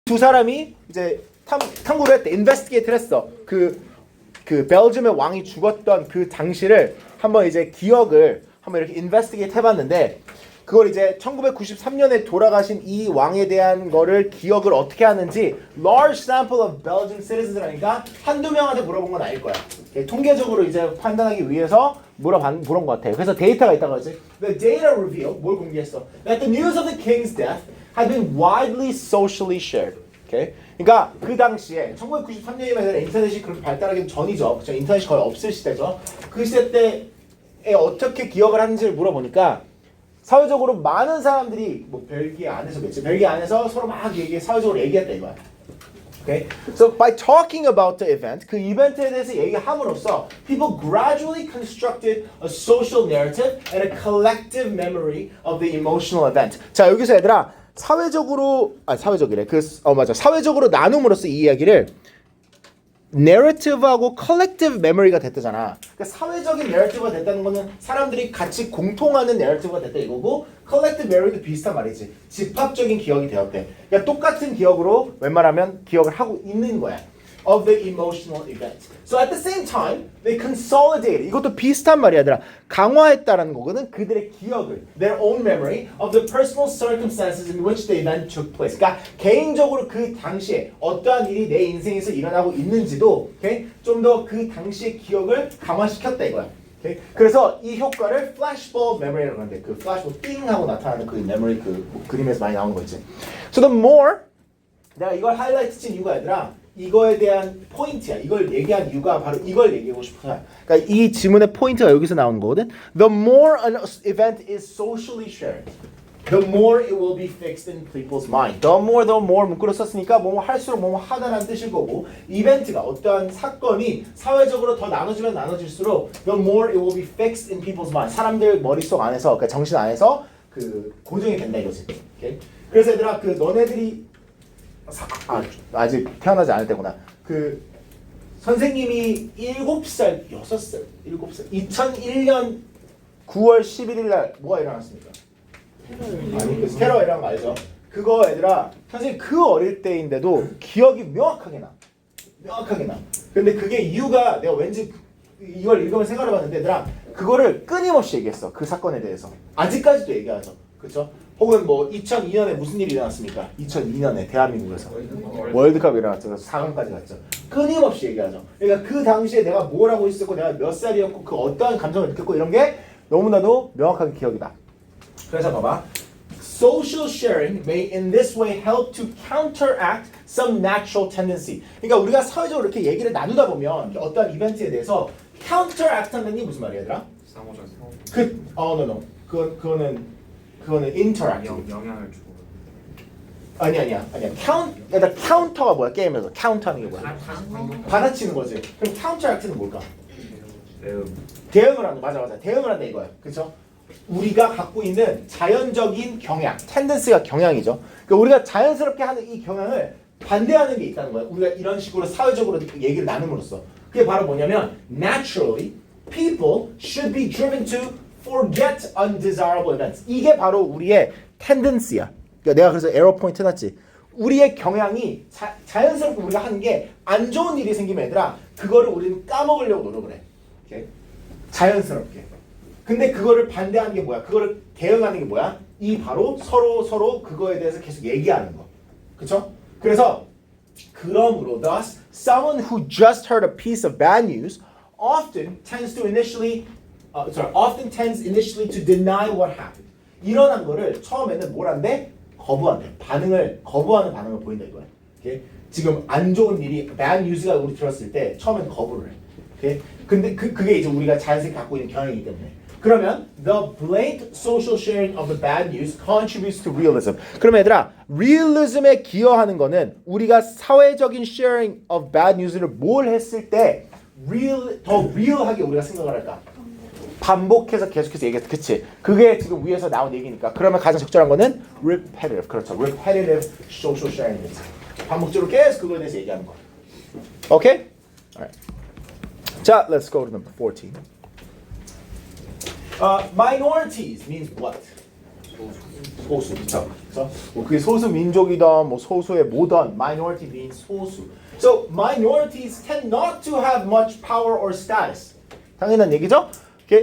두 사람이 이제 탐구를 했대. 인베스티게이트를 했어. 그 벨gium의 왕이 죽었던 그 당시를 한번 이제 기억을 한번 이렇게 인베스티게이트 해봤는데, 그걸 이제 1993년에 돌아가신 이 왕에 대한 거를 기억을 어떻게 하는지 large sample of Belgian citizens라니까 한두 명한테 물어본 건 아닐 거야. 통계적으로 이제 판단하기 위해서 물어본 것 같아요. 그래서 데이터가 있다고 하지. The data revealed, 뭘 공개했어? That the news of the king's death had been widely socially shared. Okay? 그러니까 그 당시에 1993년이면 인터넷이 그렇게 발달하기 전이죠. 그쵸? 인터넷이 거의 없을 시대죠. 그 시대 때에 어떻게 기억을 하는지를 물어보니까 사회적으로 많은 사람들이 뭐 벨기에 안에서겠지. 벨기에 안에서 서로 막 사회적으로 얘기했다 이거야. Okay? So by talking about the event, 그 이벤트에 대해서 얘기함으로써 people gradually constructed a social narrative and a collective memory of the emotional event. 자, 여기서 얘들아 사회적으로 사회적으로 나눔으로써 이 이야기를 narrative하고 collective memory가 됐다잖아. 그러니까 사회적인 narrative가 됐다는 거는 사람들이 같이 공통하는 narrative가 됐다 이거고, collective memory도 비슷한 말이지. 집합적인 기억이 되었대. 그러니까 똑같은 기억으로 웬만하면 기억을 하고 있는 거야. Of the emotional event. So at the same time, they consolidated. 이것도 비슷한 말이야, 얘들아. 강화했다라는 거거든. 그들의 기억을, their own memory of the personal circumstances in which the event took place. 그러니까 개인적으로 그 당시에 어떠한 일이 내 인생에서 일어나고 있는지도, okay? 좀 더 그 당시의 기억을 강화시켰다 이거야. Okay? 그래서 이 효과를 flashbulb memory라고 하는데, 그 flashbulb 띵 하고 나타나는 그 memory 그 그림에서 많이 나오는 거 있지. So the more 내가 이걸 하이라이트 친 이유가 아니라 이거에 대한 포인트야. 이걸 얘기한 이유가 바로 이걸 얘기하고 싶어요. 그러니까 이 지문의 포인트가 여기서 나오는 거거든. The more an event is socially shared, the more it will be fixed in people's mind. The more 문구로 썼으니까 뭐 할수록 뭐 하다라는 뜻일 거고, 이벤트가 어떠한 사건이 사회적으로 더 나눠지면 나눠질수록 the more it will be fixed in people's mind. 사람들 머릿속 안에서, 그러니까 정신 안에서 그 고정이 된다 이거지. Okay? 그래서 얘들아 그 너네들이 아직 태어나지 않을 때구나. 그 선생님이 7살, 2001년 9월 11일 날 뭐가 일어났습니까? 테러 일어난 거 알죠? 그거 얘들아 선생님 그 어릴 때인데도 기억이 명확하게 나. 근데 그게 이유가 내가 왠지 이걸 읽으면 생각해봤는데 얘들아 그거를 끊임없이 얘기했어. 그 사건에 대해서 아직까지도 얘기하죠. 그렇죠? 혹은 뭐 2002년에 무슨 일이 일어났습니까? 2002년에 대한민국에서 월드컵이 일어났죠. 그래서 4강까지 갔죠. 끊임없이 얘기하죠. 그러니까 그 당시에 내가 뭘 하고 있었고 내가 몇 살이었고 그 어떠한 감정을 느꼈고 이런 게 너무나도 명확하게 기억이 나. 그래서 봐봐. Social sharing may in this way help to counteract some natural tendency. 그러니까 우리가 사회적으로 이렇게 얘기를 나누다 보면 어떠한 이벤트에 대해서 counteract 한다는 게 무슨 말이야, 얘들아? 그거는 interact. 영향을 주고. 아니야. 카운터가 뭐야? 게임에서 카운터하는 게 뭐야? 받아치는 거지. 그럼 counteract는 뭘까? 대응을 하는 거. 맞아. 대응을 한다 이거야. 그렇죠? 우리가 갖고 있는 자연적인 경향, tendency가 경향이죠. 그러니까 우리가 자연스럽게 하는 이 경향을 반대하는 게 있다는 거야. 우리가 이런 식으로 사회적으로 얘기를 나눔으로써. 그게 바로 뭐냐면 naturally people should be driven to forget undesirable events. 이게 바로 우리의 tendency야. 그러니까 내가 그래서 에러 포인트 해놨지. 우리의 경향이 자연스럽게 우리가 하는 게 안 좋은 일이 생기면 얘들아 그거를 우리는 까먹으려고 노력을 해. 오케이? 자연스럽게. 근데 그거를 반대하는 게 뭐야? 그거를 대응하는 게 뭐야? 이 바로 서로 그거에 대해서 계속 얘기하는 거. 그쵸? 그래서 그러므로 thus someone who just heard a piece of bad news often tends initially to deny what happened. 일어난 거를 처음에는 뭘 한대? 거부하는 반응을 보인다 이거야. Okay? 지금 안 좋은 일이 bad news가 우리 들었을 때 처음엔 거부를 해. Okay? 근데 그게 이제 우리가 자연스럽게 갖고 있는 경향이기 때문에. 그러면 the blank social sharing of the bad news contributes to realism. 그러면 얘들아, realism에 기여하는 거는 우리가 사회적인 sharing of bad news를 뭘 했을 때 더 real하게 우리가 생각을 할까? 반복해서 계속해서 얘기했어. 그치? 그게 지금 위에서 나온 얘기니까. 그러면 가장 적절한 거는 repetitive. 그렇죠. repetitive social sharing. 반복적으로 계속 그거에 대해서 얘기하는 거. Okay? Alright. 자, let's go to number 14. Minorities means what? 소수, 그렇죠? 뭐 그게 소수 민족이든 뭐 소수의 뭐든 minority means 소수. So minorities tend not to have much power or status. 당연한 얘기죠?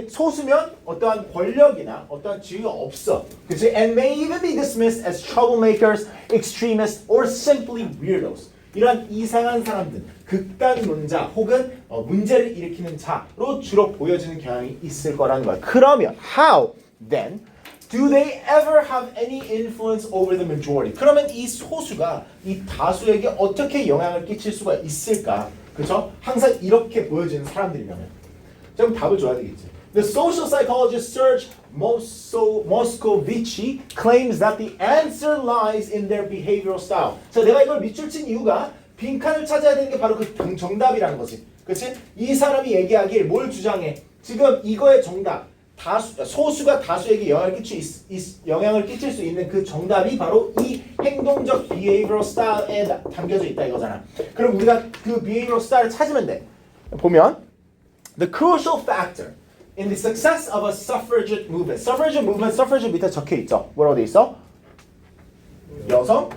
소수면 어떠한 권력이나 어떠한 지위가 없어. 그치? And may even be dismissed as troublemakers, extremists, or simply weirdos. 이런 이상한 사람들, 극단론자 혹은 문제를 일으키는 자로 주로 보여지는 경향이 있을 거라는 거야. 그러면 how then do they ever have any influence over the majority? 그러면 이 소수가 이 다수에게 어떻게 영향을 끼칠 수가 있을까? 그렇죠? 항상 이렇게 보여지는 사람들이라면. 그럼 답을 줘야 되겠지. The social psychologist Serge Moscovici claims that the answer lies in their behavioral style. 자, 내가 이걸 밑줄 친 이유가 빈칸을 찾아야 되는 게 바로 그 정답이라는 거지. 그렇지? 이 사람이 얘기하길 뭘 주장해? 지금 이거의 정답. 소수가 다수에게 영향을 끼칠 수 있는 그 정답이 바로 이 행동적 behavioral style에 담겨져 있다 이거잖아. 그럼 우리가 그 behavioral style을 찾으면 돼. 보면 the crucial factor in the success of a suffragette movement. suffragette 밑에 적혀 있죠. 뭐라고 돼 있어? 여성?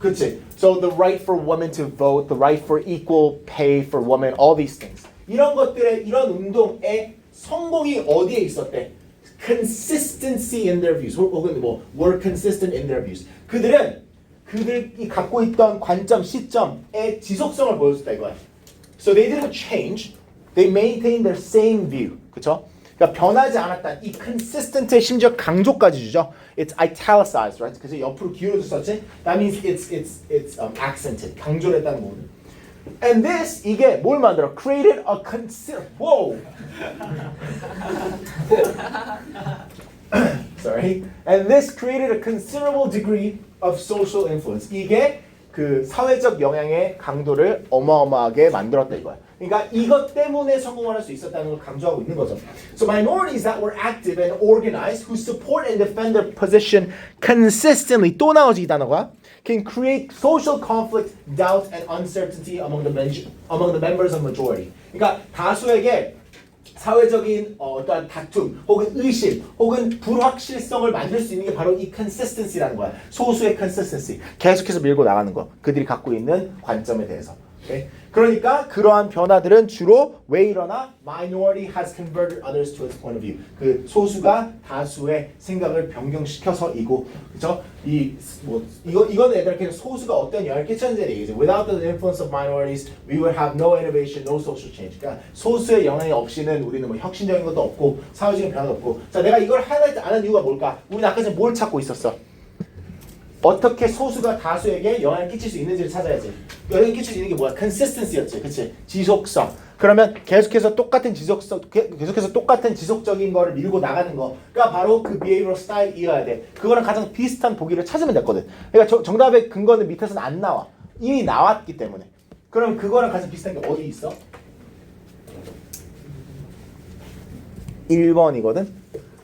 그치? So the right for women to vote, the right for equal pay for women, all these things. 이런 것들의 이런 운동의 성공이 어디에 있었대? Consistency in their views. 혹은 뭐 were consistent in their views. 그들이 갖고 있던 관점, 시점의 지속성을 보여줬다 이거야. So they didn't change. They maintained their same view. 그렇죠? 그러니까 변하지 않았다. 이 consistent의 심지어 강조까지 주죠. It's italicized, right? 그래서 옆으로 기울어져 썼지. That means it's accented. 강조를 했다는 거거든. And this 이게 뭘 만들어? Created a whoa. Sorry. And this created a considerable degree of social influence. 이게 그 사회적 영향의 강도를 어마어마하게 만들었다 이거야. 그러니까 이것 때문에 성공을 할 수 있었다는 걸 강조하고 있는 거죠. So minorities that were active and organized, who support and defend their position consistently, 또 나오지 이 단어가, can create social conflict, doubt, and uncertainty among the members of majority. 그러니까 다수에게 사회적인 어떠한 다툼, 혹은 의심, 혹은 불확실성을 만들 수 있는 게 바로 이 consistency라는 거야. 소수의 consistency. 계속해서 밀고 나가는 거. 그들이 갖고 있는 관점에 대해서. Okay? 그러니까 그러한 변화들은 주로 왜 일어나? Minority has converted others to its point of view. 그 소수가 다수의 생각을 변경시켜서이고, 그렇죠? 이건 애들한테 소수가 어떤 영향을 끼쳤는지 얘기죠. Without the influence of minorities, we would have no innovation, no social change. 그러니까 소수의 영향이 없이는 우리는 뭐 혁신적인 것도 없고 사회적인 변화도 없고. 자, 내가 이걸 하이라이트 안 한 이유가 뭘까? 우리는 아까 전에 뭘 찾고 있었어? 어떻게 소수가 다수에게 영향을 끼칠 수 있는지를 찾아야지. 영향을 끼칠 수 있는 게 뭐야? consistency였지. 그치? 지속성. 그러면 계속해서 똑같은 지속적인 거를 밀고 나가는 거가 바로 그 behavioral style이어야 돼. 그거랑 가장 비슷한 보기를 찾으면 됐거든. 그러니까 정답의 근거는 밑에서는 안 나와. 이미 나왔기 때문에. 그럼 그거랑 가장 비슷한 게 어디 있어? 1번이거든.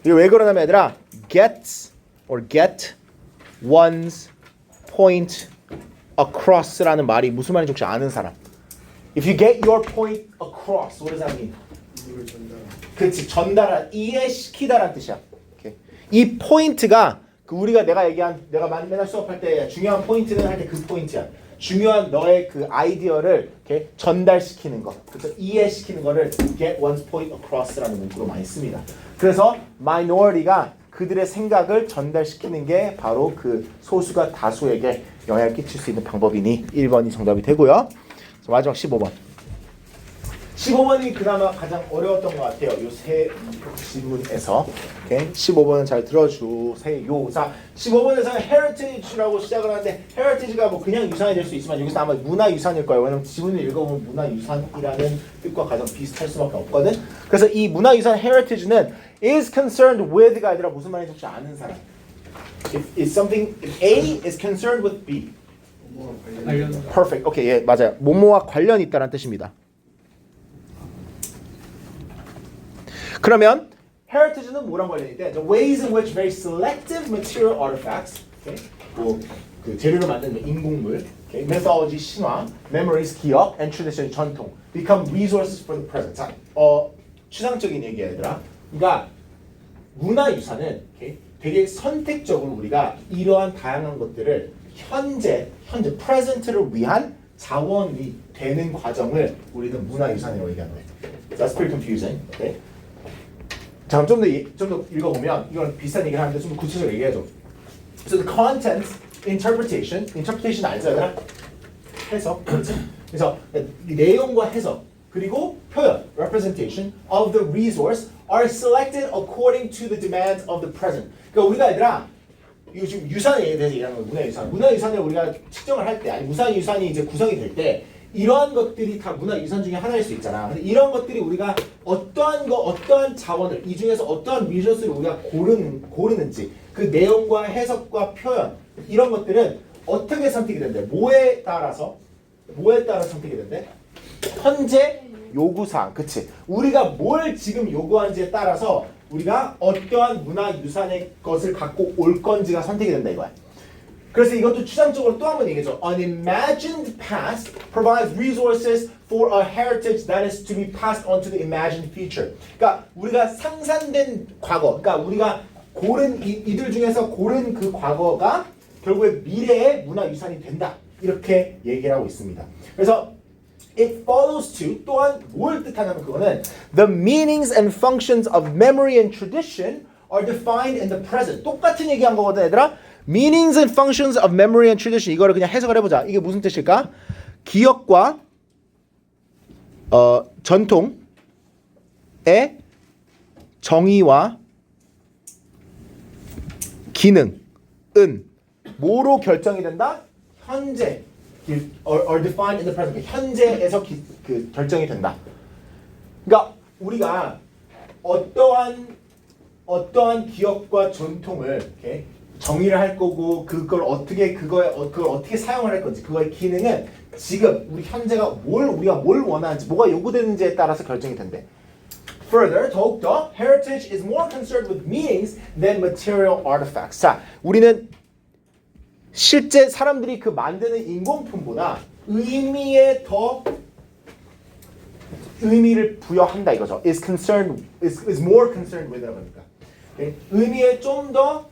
이게 왜 그러냐면 얘들아, get one's point across라는 말이 무슨 말인지 혹시 아는 사람? If you get your point across, what does that mean? 그렇지, 전달한, 이해시키다라는 뜻이야. Okay. 이 포인트가 그 우리가 내가 맨날 수업할 때 중요한 포인트는 할 때 그 포인트야. 중요한 너의 그 아이디어를 이렇게 전달시키는 거, 그래서 이해시키는 거를 get one's point across라는 문구로 많이 씁니다. 그래서 minority가 그들의 생각을 전달시키는 게 바로 그 소수가 다수에게 영향을 끼칠 수 있는 방법이니 1번이 정답이 되고요. 마지막 15번. 15번이 그나마 가장 어려웠던 것 같아요. 요 세 질문에서. 오케이? 15번은 잘 들어주세요. 자, 15번에서는 heritage라고 시작을 하는데 heritage가 뭐 그냥 유산이 될 수 있지만 여기서 아마 문화유산일 거예요. 왜냐면 지문을 읽어보면 문화유산이라는 뜻과 가장 비슷할 수밖에 없거든. 그래서 이 문화유산 heritage는 is concerned with가 아니라 무슨 말인지 혹시 아는 사람? If A is concerned with B. Perfect. 오케이, 예, 맞아요. 뭐뭐와 관련이 있다는 뜻입니다. 그러면 heritage는 뭐랑 관련이 있대? The ways in which very selective material artifacts, okay? 그 재료를 만드는 인공물, okay? mythology, 신화, memories, 기억, and tradition, 전통, become resources for the present. 자, 추상적인 얘기야, 얘들아. 그러니까 문화유산은 okay? 되게 선택적으로 우리가 이러한 다양한 것들을 현재 present를 위한 자원이 되는 과정을 우리는 문화유산이라고 얘기한대. That's pretty confusing. Okay? 자, 그럼 좀 더 읽어보면 이건 비슷한 얘기를 하는데 좀 더 구체적으로 얘기해줘. So the content, interpretation 알죠, 얘들아? 해석, 그렇지? 그래서 이 내용과 해석 그리고 표현, representation of the resource are selected according to the demands of the present. 그러니까 우리가 얘들아 이거 지금 유산에 대해서 얘기하는 거예요. 문화유산. 문화유산을 우리가 측정을 할 때, 아니 문화유산이 이제 구성이 될 때 이러한 것들이 다 문화유산 중에 하나일 수 있잖아. 근데 이런 것들이 우리가 어떠한 자원을 이 중에서 어떠한 리소스를 우리가 고르는지 그 내용과 해석과 표현 이런 것들은 어떻게 선택이 된대? 뭐에 따라서 선택이 된대? 현재 요구사항, 그치? 우리가 뭘 지금 요구하는지에 따라서 우리가 어떠한 문화유산의 것을 갖고 올 건지가 선택이 된다 이거야. 그래서 이것도 추상적으로 또 한 번 얘기해줘. An imagined past provides resources for a heritage that is to be passed on to the imagined future. 그러니까 우리가 상상된 과거, 그러니까 우리가 고른 이들 중에서 고른 그 과거가 결국에 미래의 문화유산이 된다. 이렇게 얘기를 하고 있습니다. 그래서 It follows to 또한 뭘 뜻하냐면 그거는 the meanings and functions of memory and tradition are defined in the present. 똑같은 얘기한 거거든, 얘들아. Meanings and functions of memory and tradition 이거를 그냥 해석을 해보자. 이게 무슨 뜻일까? 기억과 전통의 정의와 기능은 뭐로 결정이 된다? 현재 are defined in the present. 현재에서 결정이 된다. 그러니까 우리가 어떠한 기억과 전통을 이렇게 정의를 할 거고 그걸 어떻게 사용을 할 건지 그거의 기능은 지금 우리 현재가 우리가 뭘 원하는지 뭐가 요구되는지에 따라서 결정이 된대. Further, 더욱더 heritage is more concerned with meanings than material artifacts. 자, 우리는 실제 사람들이 그 만드는 인공품보다 의미에 더 의미를 부여한다 이거죠. is more concerned with라고 하니까. Okay? 의미에 좀 더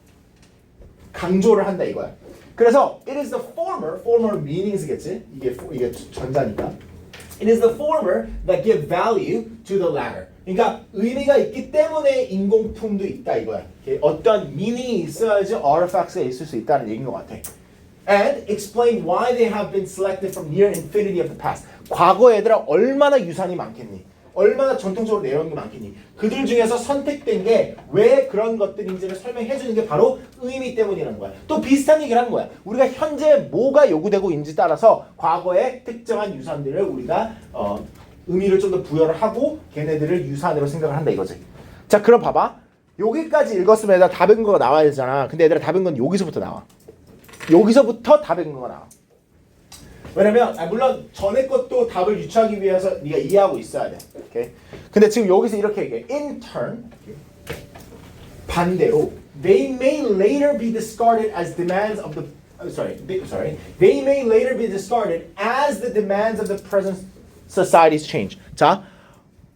강조를 한다 이거야. 그래서 it is the former meanings겠지. 이게 전자니까. It is the former that give value to the latter. 그러니까 의미가 있기 때문에 인공품도 있다 이거야. Okay? 어떤 meaning이 있어야지 artifacts가 있을 수 있다는 얘기인 것 같아. And explain why they have been selected from near infinity of the past. 과거 얘들아 얼마나 유산이 많겠니? 얼마나 전통적으로 내려온 게 많겠니? 그들 중에서 선택된 게 왜 그런 것들인지를 설명해 주는 게 바로 의미 때문이라는 거야. 또 비슷한 얘기를 하는 거야. 우리가 현재 뭐가 요구되고 있는지 따라서 과거의 특정한 유산들을 우리가 의미를 좀 더 부여를 하고 걔네들을 유산으로 생각을 한다 이거지. 자, 그럼 봐봐. 여기까지 읽었으면 얘들아 답의 근거가 나와야 되잖아. 근데 얘들아 답의 근거는 여기서부터 나와. 여기서부터 답의 근거가 나와. 왜냐면 물론 전에 것도 답을 유추하기 위해서 네가 이해하고 있어야 돼. 오케이? 근데 지금 여기서 이렇게 얘기해. In turn, 반대로 they may later be discarded as demands of the They may later be discarded as the demands of the present society's change. 자,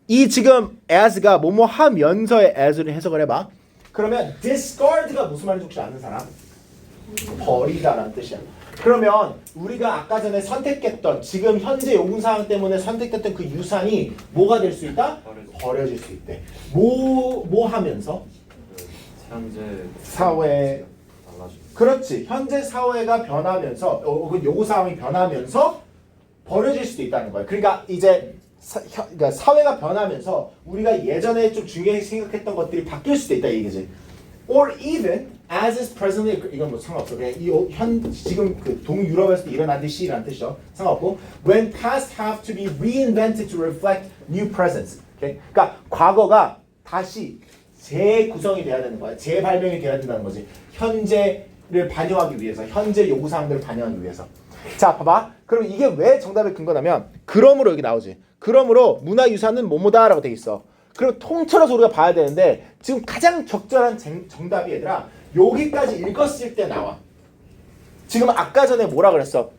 이 지금 as가 뭐뭐 하면서의 as를 해석을 해봐. 그러면 discard가 무슨 말인지 혹시 아는 사람? 버리다라는 뜻이야. 그러면 우리가 아까 전에 선택했던 지금 현재 요구사항 때문에 선택했던 그 유산이 뭐가 될 수 있다? 버려질 수 있대. 뭐 하면서? 현재 사회 그렇지. 현재 사회가 변하면서 요구사항이 변하면서 버려질 수도 있다는 거야. 그러니까 이제 그러니까 사회가 변하면서 우리가 예전에 좀 중요하게 생각했던 것들이 바뀔 수도 있다 이 얘기지. Or even as is presently 이건 뭐 상관없어. 그냥 지금 그 동유럽에서도 일어나듯이라는 뜻이죠. 상관없고 when past have to be reinvented to reflect new presence. Okay? 그러니까 과거가 다시 재구성이 돼야 되는 거야. 재발명이 돼야 된다는 거지. 현재를 반영하기 위해서, 현재 요구사항들을 반영하기 위해서. 자, 봐봐. 그럼 이게 왜 정답의 근거냐면 그러므로 여기 나오지. 그러므로 문화유산은 뭐뭐다라고 돼 있어. 그럼 통틀어서 우리가 봐야 되는데 지금 가장 적절한 정답이 얘들아 여기까지 읽었을 때 나와. 지금 아까 전에 뭐라 그랬어?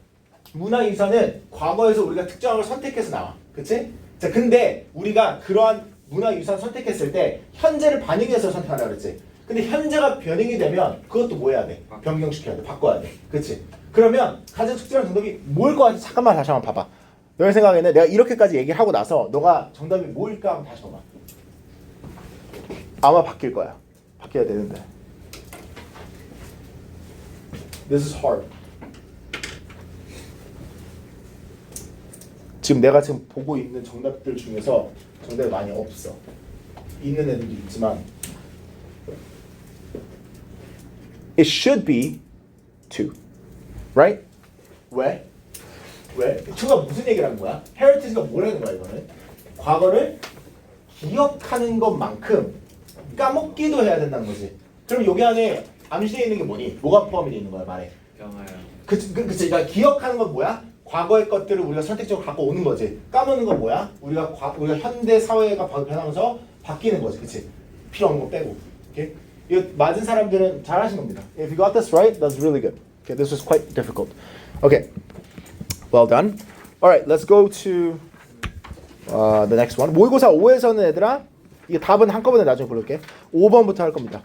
문화유산은 과거에서 우리가 특정한 걸 선택해서 나와. 그치? 자, 근데 우리가 그러한 문화유산 선택했을 때 현재를 반영해서 선택하라 그랬지. 근데 현재가 변형이 되면 그것도 뭐 해야 돼? 변경시켜야 돼. 바꿔야 돼. 그렇지? 그러면 가장 적절한 정답이 뭐일 것 같아? 잠깐만 다시 한번 봐봐. 너의 생각에는 내가 이렇게까지 얘기를 하고 나서 너가 정답이 뭐일까 한번 다시 봐봐. 아마 바뀔 거야. 바뀌어야 되는데. This is hard. 지금 내가 지금 보고 있는 정답들 중에서 정답이 많이 없어. 있는 애들도 있지만 It should be 2. Right? 왜? 왜? 2가 무슨 얘기를 하는 거야? heritage가 뭐라는 거야 이거는? 과거를 기억하는 것만큼 까먹기도 해야 된다는 거지. 그럼 여기 안에 암시되어 있는 게 뭐니? 뭐가 포함이 되어 있는 거야 말해? 경하여. 그치? 그러니까 기억하는 건 뭐야? 과거의 것들을 우리가 선택적으로 갖고 오는 거지. 까먹는 건 뭐야? 우리가 현대 사회가 변하면서 바뀌는 거지, 그렇지? 필요 없는 거 빼고. 오케이? 이거 맞은 사람들은 잘하신 겁니다. If you got this right, that's really good. Okay, this was quite difficult. Okay, well done. Alright, let's go to the next one. 모의고사 5에서는 얘들아, 이게 답은 한꺼번에 나중에 부를게. 5번부터 할 겁니다.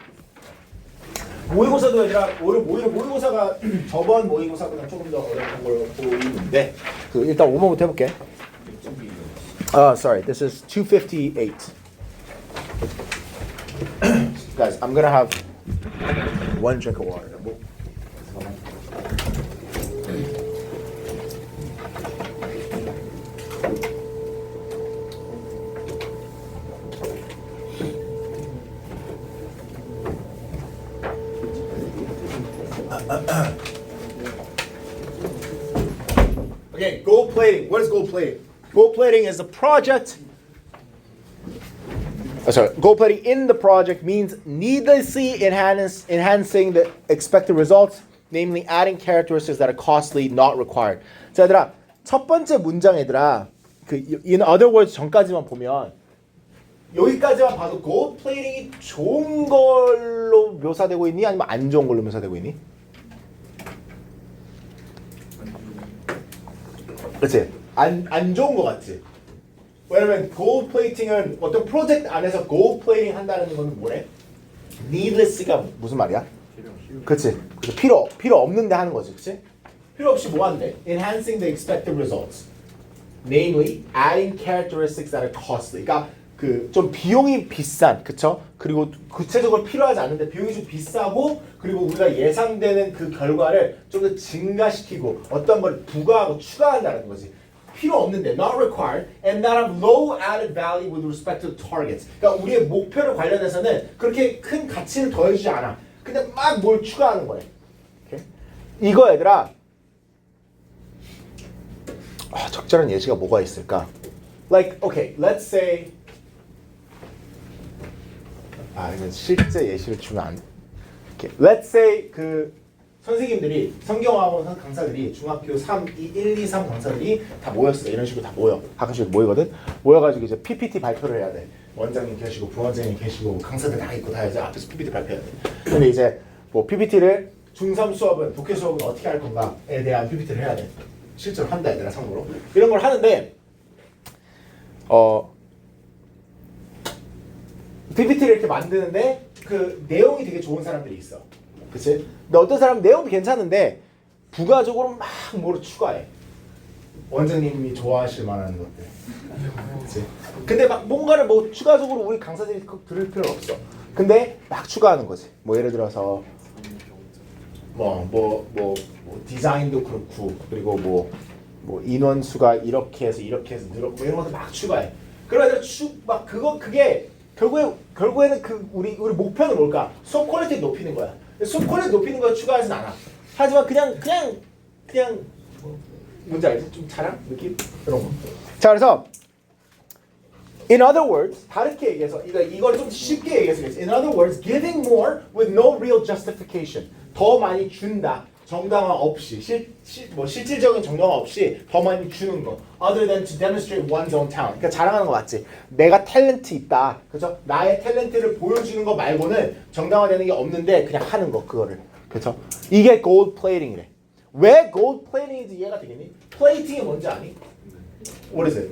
모의고사도 얘들아, 오히려 모의고사가 저번 모의고사보다 조금 더 어려운 걸로 보이는데 일단 5번부터 해볼게. Sorry, this is 258. Guys, I'm gonna have one drink of water. Okay, gold plating. What is gold plating? Gold plating is a project. Gold plating in the project means needlessly enhancing the expected results, namely adding characteristics that are costly, not required. 자, 얘들아, 첫 번째 문장 얘들아, in other words 전까지만 보면 여기까지만 봐도 gold plating이 좋은 걸로 묘사되고 있니? 아니면 안 좋은 걸로 묘사되고 있니? 그치? 안 좋은 거 같지? 왜냐면 gold plating은 어떤 프로젝트 안에서 gold plating 한다는 건 뭐래? needless가 무슨 말이야? 그치? 필요 없는데 하는 거지, 그치? 필요 없이 뭐 한대? enhancing the expected results, namely adding characteristics that are costly. 그러니까 좀 비용이 비싼, 그쵸? 그리고 구체적으로 필요하지 않은데 비용이 좀 비싸고 그리고 우리가 예상되는 그 결과를 좀 더 증가시키고 어떤 걸 부과하고 추가한다는 거지. 필요 없는데 not required and that have low added value with respect to targets. 그러니까 우리의 목표를 관련해서는 그렇게 큰 가치를 더해주지 않아. 근데 막 뭘 추가하는 거래. 오케이? 이거 얘들아, 적절한 예시가 뭐가 있을까? Like, okay, let's say 이건 실제 예시를 주면 안 돼. Okay. Let's say 선생님들이 성경학원 강사들이 중학교 3, 1, 2, 3 강사들이 다 모였어. 이런 식으로 다 모여. 가끔씩 모이거든. 모여가지고 이제 PPT 발표를 해야 돼. 원장님 계시고 부원장님 계시고 강사들 다 있고 다 이제 앞에서 PPT 발표해야 돼. 근데 이제 뭐 PPT를 중3 수업은 독해 수업은 어떻게 할 건가에 대한 PPT를 해야 돼. 실제로 한다 얘들아 참고로. 이런 걸 하는데 PPT를 이렇게 만드는데 그 내용이 되게 좋은 사람들이 있어. 그치? 근데 어떤 사람은 내용도 괜찮은데 부가적으로 막 뭐를 추가해. 원장님이 좋아하실 만한 것들. 그치? 근데 막 뭔가를 뭐 추가적으로 우리 강사들이 들을 필요는 없어. 근데 막 추가하는 거지. 뭐 예를 들어서 뭐 디자인도 그렇고 그리고 뭐 인원수가 이렇게 해서 늘었고 이런 것도 막 추가해. 그러다 그게 결국에는 우리 목표는 뭘까? 수업 퀄리티 높이는 거야. 수업 퀄리티 높이는 거 추가하진 않아. 하지만 그냥 뭔지 알지? 좀 자랑 느낌 이런 거. 자, 그래서 in other words 다르게 얘기해서 이걸 좀 쉽게 얘기해서 in other words giving more with no real justification. 더 많이 준다. 정당화 없이 실질적인 정당화 없이 더 많이 주는 거. Other than to demonstrate one's own talent. 그러니까 자랑하는 거 맞지? 내가 탤런트 있다. 그렇죠? 나의 탤런트를 보여주는 거 말고는 정당화되는 게 없는데 그냥 하는 거 그거를. 그렇죠? 이게 gold plating이래. 왜 gold plating인지 이해가 되겠니? plating이 뭔지 아니? What is it?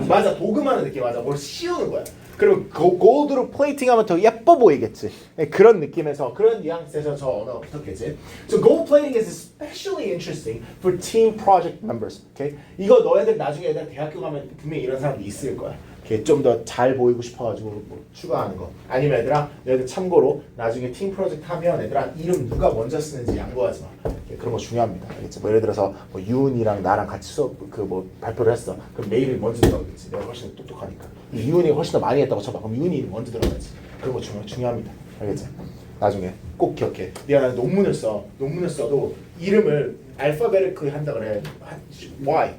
맞아, 도금하는 느낌 맞아. 뭘 씌우는 거야. 그리고 골드로 플레이팅하면 더 예뻐 보이겠지. 그런 느낌에서 그런 뉘앙스에서 저 언어가 붙었겠지. So gold plating is especially interesting for team project members. Okay? 이거 너희들 나중에 애들 대학교 가면 분명히 이런 사람이 있을 거야. 좀 더 잘 보이고 싶어가지고 뭐 추가하는 거. 아니면 얘들아, 너희들 참고로 나중에 팀 프로젝트 하면 얘들아 이름 누가 먼저 쓰는지 양보하지 마. 그런 거 중요합니다. 알겠지? 뭐 예를 들어서 뭐 유은이랑 나랑 같이 수업 그 뭐 발표를 했어. 그럼 내 이름이 먼저 들어가겠지. 내가 훨씬 똑똑하니까. 유은이가 훨씬 더 많이 했다고 쳐봐. 그럼 유은이 이름 먼저 들어가지. 그런 거 중요합니다. 알겠지? 나중에 꼭 기억해. 네가 논문을 써. 논문을 써도 이름을 알파벳을 한다 그래. Why?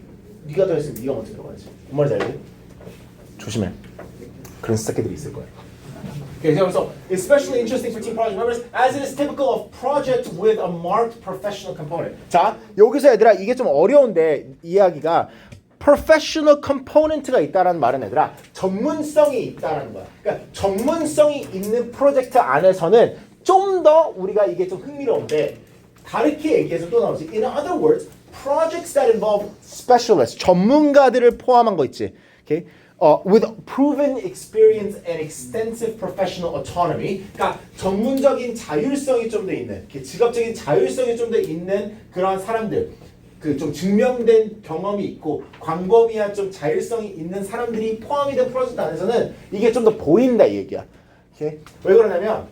네가 더 했으면 네가 먼저 들어가야지. 뭔 말인지 알지? 조심해. 그런 새끼들이 있을 거야. Okay, so especially interesting for team project members as it is typical of project with a marked professional component. 자, 여기서 얘들아 이게 좀 어려운데 이야기가 professional component가 있다라는 말은 얘들아 전문성이 있다라는 거야. 그러니까 전문성이 있는 프로젝트 안에서는 좀 더 우리가 이게 좀 흥미로운데 다르게 얘기해서 또 나오지. In other words, projects that involve specialists, 전문가들을 포함한 거 있지. Okay? With proven experience and extensive professional autonomy, 그러니까 전문적인 자율성이 좀 더 있는, 직업적인 자율성이 좀 더 있는 그런 사람들, 그 좀 증명된 경험이 있고 광범위한 좀 자율성이 있는 사람들이 포함이 된 프로젝트 안에서는 이게 좀 더 보인다 이 얘기야. Okay? 왜 그러냐면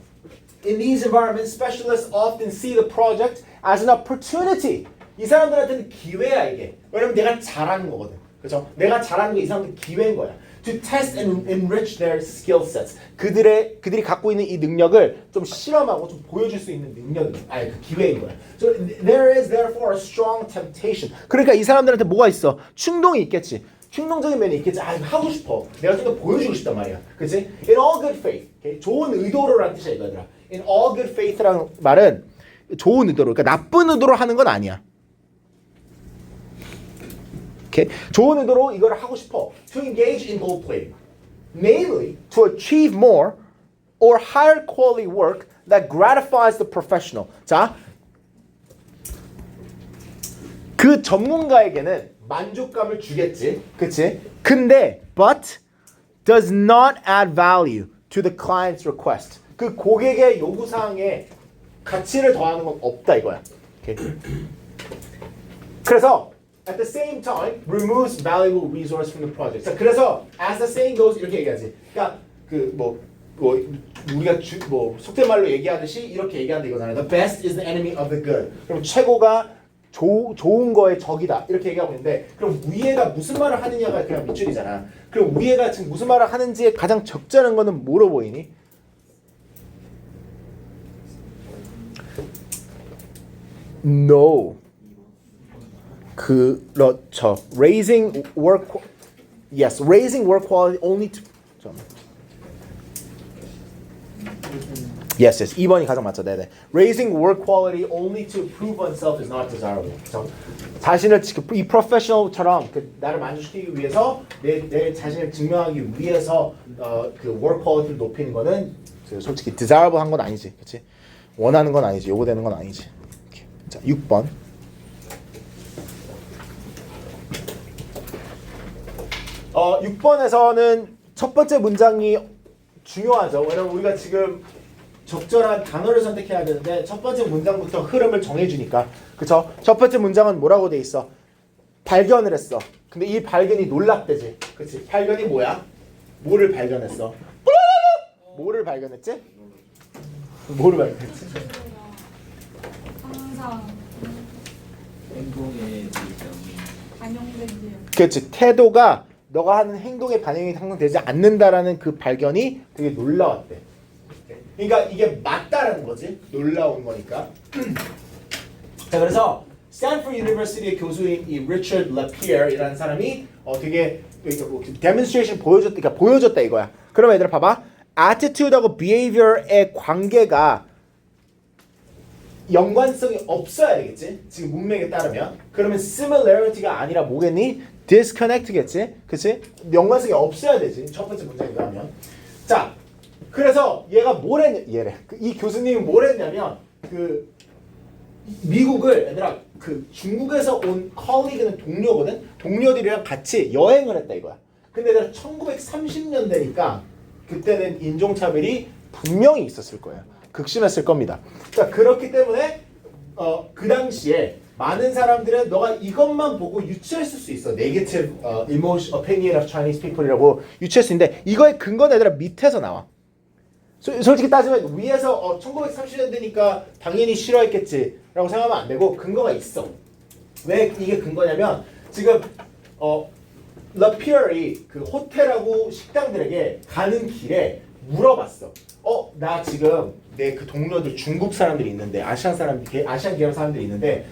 in these environments, specialists often see the project as an opportunity. 이 사람들한테는 기회야 이게. 왜냐면 내가 잘하는 거거든. 그렇죠? 내가 잘하는 게 이 사람들 기회인 거야. To test and enrich their skill sets. 그들이 갖고 있는 이 능력을 좀 실험하고 좀 보여줄 수 있는 능력이, 아니 그 기회인 거야. So there is therefore a strong temptation. 그러니까 이 사람들한테 뭐가 있어? 충동이 있겠지. 충동적인 면이 있겠지. 아 이거 하고 싶어. 내가 좀 더 보여주고 싶단 말이야. 그렇지? In all good faith. Okay? 좋은 의도로라는 뜻이야 이거들아. In all good faith라는 말은 좋은 의도로, 그러니까 나쁜 의도로 하는 건 아니야. Okay? 좋은 의도로 이걸 하고 싶어. To engage in gold plating. Namely, to achieve more or higher quality work that gratifies the professional. 자, 그 전문가에게는 만족감을 주겠지. 그치? 근데, but does not add value to the client's request. 그 고객의 요구사항에 가치를 더하는 건 없다 이거야. Okay? 그래서 at the same time, removes valuable resource from the project. 자, 그래서 as the saying goes 이렇게 얘기하지. 그러니까 그 우리가 속된 말로 얘기하듯이 이렇게 얘기한다 이거잖아요. The best is the enemy of the good. 그럼 최고가 좋은 거의 적이다 이렇게 얘기하고 있는데 그럼 위에가 무슨 말을 하느냐가 그냥 밑줄이잖아. 그럼 위에가 지금 무슨 말을 하는지에 가장 적절한 거는 뭐로 보이니? No. 그렇죠. Raising work quality only to Yes. 2번이 가장 맞죠. 네네. Raising work quality only to prove oneself is not desirable. 그렇죠? 자신을 이 프로페셔널처럼 나를 만족시키기 위해서 내 자신을 증명하기 위해서 그 work quality를 높이는 거는 솔직히 desirable 한 건 아니지. 그렇지? 원하는 건 아니지. 요구되는 건 아니지. 이렇게. 자, 6번. 6번에서는 첫 번째 문장이 중요하죠. 왜냐면 우리가 지금 적절한 단어를 선택해야 되는데 첫 번째 문장부터 흐름을 정해주니까. 그쵸? 첫 번째 문장은 뭐라고 돼 있어? 발견을 했어. 근데 이 발견이 놀랍대지. 그치? 발견이 뭐야? 뭐를 발견했어? 뭐를 발견했지? 뭐를 발견했지? 항상 행동에 반영된대요. 그렇지. 태도가 너가 하는 행동에 반영이 항상 되지 않는다라는 그 발견이 되게 놀라웠대. 그러니까 이게 맞다라는 거지. 놀라운 거니까. 자, 그래서 스탠포드 유니버시티의 교수인 이 리처드 라피에르이라는 사람이 되게 데몬스트레이션 보여줬다 이거야. 그럼 얘들아 봐봐. attitude하고 behavior의 관계가 연관성이 없어야 되겠지? 지금 문맥에 따르면. 그러면 similarity가 아니라 뭐겠니? disconnect겠지? 그치? 연관성이 없어야 되지. 첫 번째 문장이라 하면. 자, 그래서 얘가 뭘 했냐? 이 교수님이 뭘 했냐면 그 미국을 얘들아 그 중국에서 온 컬리그는 동료거든? 동료들이랑 같이 여행을 했다 이거야. 근데 얘들아 1930년대니까 그때는 인종차별이 분명히 있었을 거예요. 극심했을 겁니다. 그러니까 그렇기 때문에 그 당시에 많은 사람들은 너가 이것만 보고 유추했을 수 있어. Negative emotion, opinion of Chinese people이라고 유추할 수 있는데 이거의 근거는 얘들아 밑에서 나와. 솔직히 따지면 위에서 1930년대니까 당연히 싫어했겠지라고 생각하면 안 되고 근거가 있어. 왜 이게 근거냐면 지금 러피어이 그 호텔하고 식당들에게 가는 길에 물어봤어. 나 지금 내 그 동료들 중국 사람들이 있는데 아시안 계열 사람들이 있는데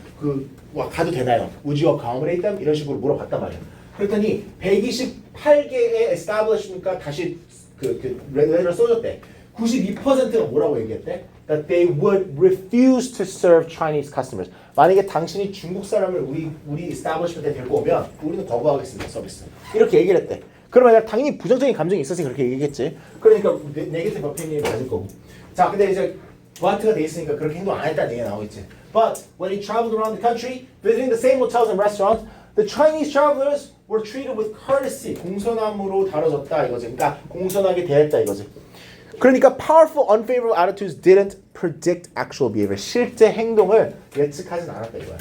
가도 되나요? Would you accommodate them? 이런 식으로 물어봤단 말이야. 그랬더니 128개의 establishment가 다시 그 레터를 써줬대. 92%가 뭐라고 얘기했대? That they would refuse to serve Chinese customers. 만약에 당신이 중국 사람을 우리 establishment에 데리고 오면 우리는 거부하겠습니다 서비스. 이렇게 얘기를 했대. 그러면 당연히 부정적인 감정이 있었으니 그렇게 얘기했겠지. 그러니까 네게티브 오피니언이 맞을 거고. 자, 근데 이제 but가 돼 있으니까 그렇게 행동 안 했다는 얘기가 나오고 있지. But when he traveled around the country, visiting the same hotels and restaurants, the Chinese travelers were treated with courtesy. 공손함으로 다뤄졌다 이거지. 그러니까 공손하게 대했다 이거지. 그러니까 powerful unfavorable attitudes didn't predict actual behavior. 실제 행동을 예측하진 않았다 이거야.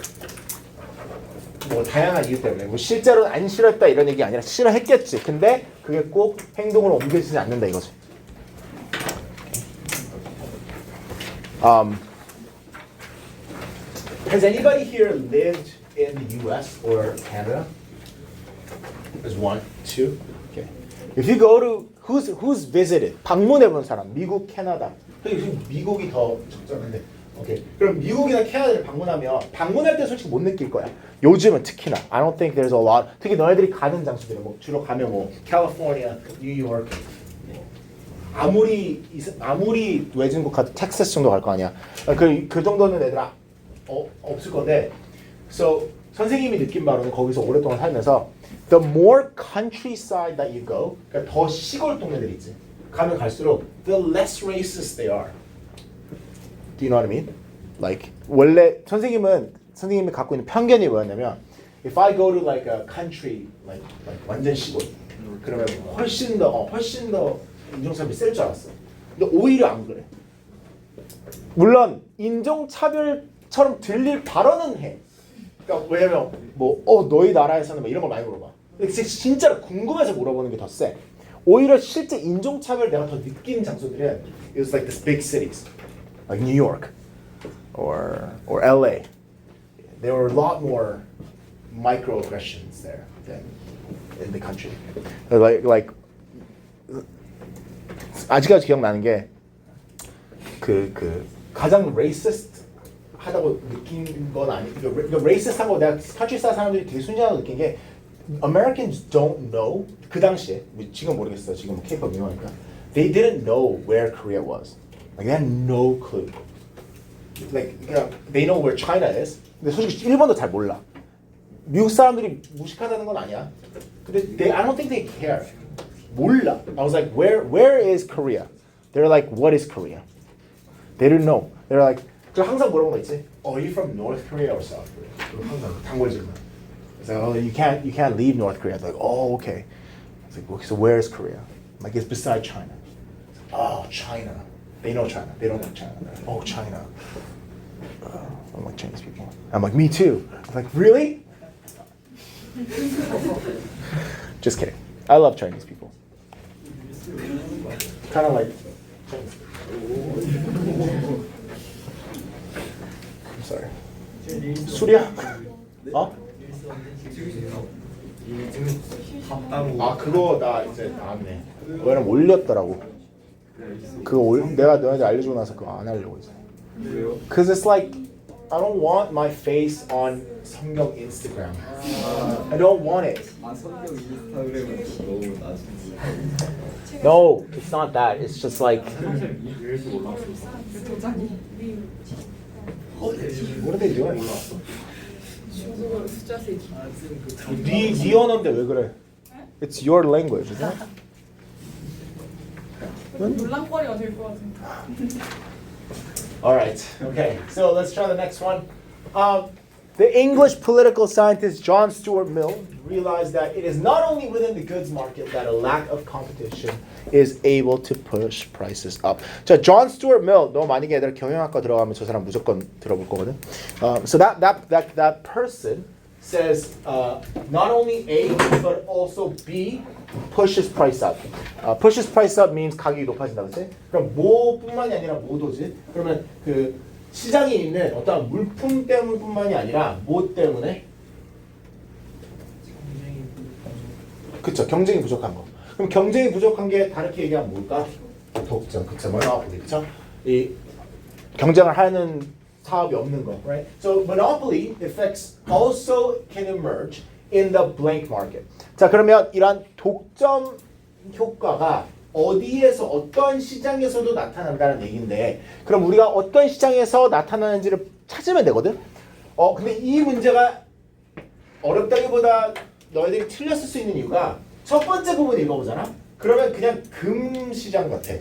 뭐 다양한 이유 때문에 뭐 실제로는 안 싫어했다 이런 얘기 아니라 싫어했겠지. 근데 그게 꼭 행동으로 옮겨지지 않는다 이거지. Has anybody here lived in the U.S. or Canada? There's one, two. Okay. If you go to who's visited 방문해본 사람 미국, 캐나다. 미국이 더 적절한데. 오케이. 그럼 미국이나 캐나다를 방문할 때 솔직히 못 느낄 거야. 요즘은 특히나. I don't think there's a lot. 특히 너희들이 가는 장소들이 뭐 주로 가면 뭐 캘리포니아, 뉴욕. 아무리 외진국 가도 텍사스 정도 갈 거 아니야. 그 정도는 애들아 없을 건데. So 선생님이 느낀 바로는 거기서 오랫동안 살면서 the more countryside that you go, 그러니까 더 시골 동네들 있지. 가면 갈수록 the less racist they are. Do you know what I mean? Like 원래 선생님이 갖고 있는 편견이 뭐였냐면 if I go to like a country like 완전 시골 그러면 훨씬 더 인종차별이 셀 줄 알았어. 근데 오히려 안 그래. 물론 인종차별처럼 들릴 발언은 해. 그러니까 왜냐면 너희 나라에서는 뭐 이런 걸 많이 물어봐. 근데 진짜로 궁금해서 물어보는 게 더 세. 오히려 실제 인종차별 내가 더 느끼는 장소들은 it was like the big cities, like New York or LA. There were a lot more microaggressions there than in the country. Like 아직까지 기억나는 게 그 가장 racist 하다고 느낀 건 아니. 그 racist한 거 내가 countryside 사람들이 되게 순진하다고 느낀 게 Americans don't know 그 당시에 지금 모르겠어. 지금 K-pop 유명하니까 they didn't know where Korea was. Like they had no clue. Like they know where China is. 근데 솔직히 일본도 잘 몰라. 미국 사람들이 무식하다는 건 아니야. 근데 I don't think they care. 몰라. I was like, where is Korea? They're like, what is Korea? They didn't know. They're like, 저 항상 물어본 거 있지. Are you from North Korea or South Korea? 항상 단골 질문. It's like, you can't leave North Korea. It's like, oh, okay. It's like, okay, so where is Korea? I'm like, it's beside China. Oh, China. They know China. They don't know China. Oh, China. I don't like Chinese people. I'm like, me too. I'm like, really? Just kidding. I love Chinese people. Kind of like Chinese. I'm sorry. 술이야? 그거 나 이제 나왔네. 왜냐면 올렸더라고. 내가 너한테 알려주고 나서 그거 안 하려고 했어. Cause it's like I don't want my face on 성경 Instagram. I don't want it. No, it's not that. It's just like. What are they doing? 네 언어인데 왜 그래? It's your language, isn't it? 논란거리가 될 것 같은데. All right. Okay. So let's try the next one. The English political scientist John Stuart Mill realized that it is not only within the goods market that a lack of competition is able to push prices up. 자, John Stuart Mill, 너 만약에 얘들아 경영학과 들어가면 저 사람 무조건 들어볼 거거든. So that person says not only A but also B pushes price up. Pushes price up means 가격이 높아진다, 그렇지? 그럼 뭐뿐만이 아니라 뭐도지? 그러면 그 시장에 있는 어떤 물품 때문뿐만이 아니라 뭐 때문에? 그쵸, 경쟁이 부족한 거. 그럼 경쟁이 부족한 게 다르게 얘기하면 뭘까? 독점, 그쵸, monopoly, 그쵸? 이 경쟁을 하는 사업이 없는 거, right? So monopoly effects also can emerge in the blank market. 자, 그러면 이러한 독점 효과가 어디에서 어떤 시장에서도 나타난다는 얘기인데, 그럼 우리가 어떤 시장에서 나타나는지를 찾으면 되거든. 근데 이 문제가 어렵다기보다 너희들이 틀렸을 수 있는 이유가 첫 번째 부분 읽어보잖아. 그러면 그냥 금 시장 같아,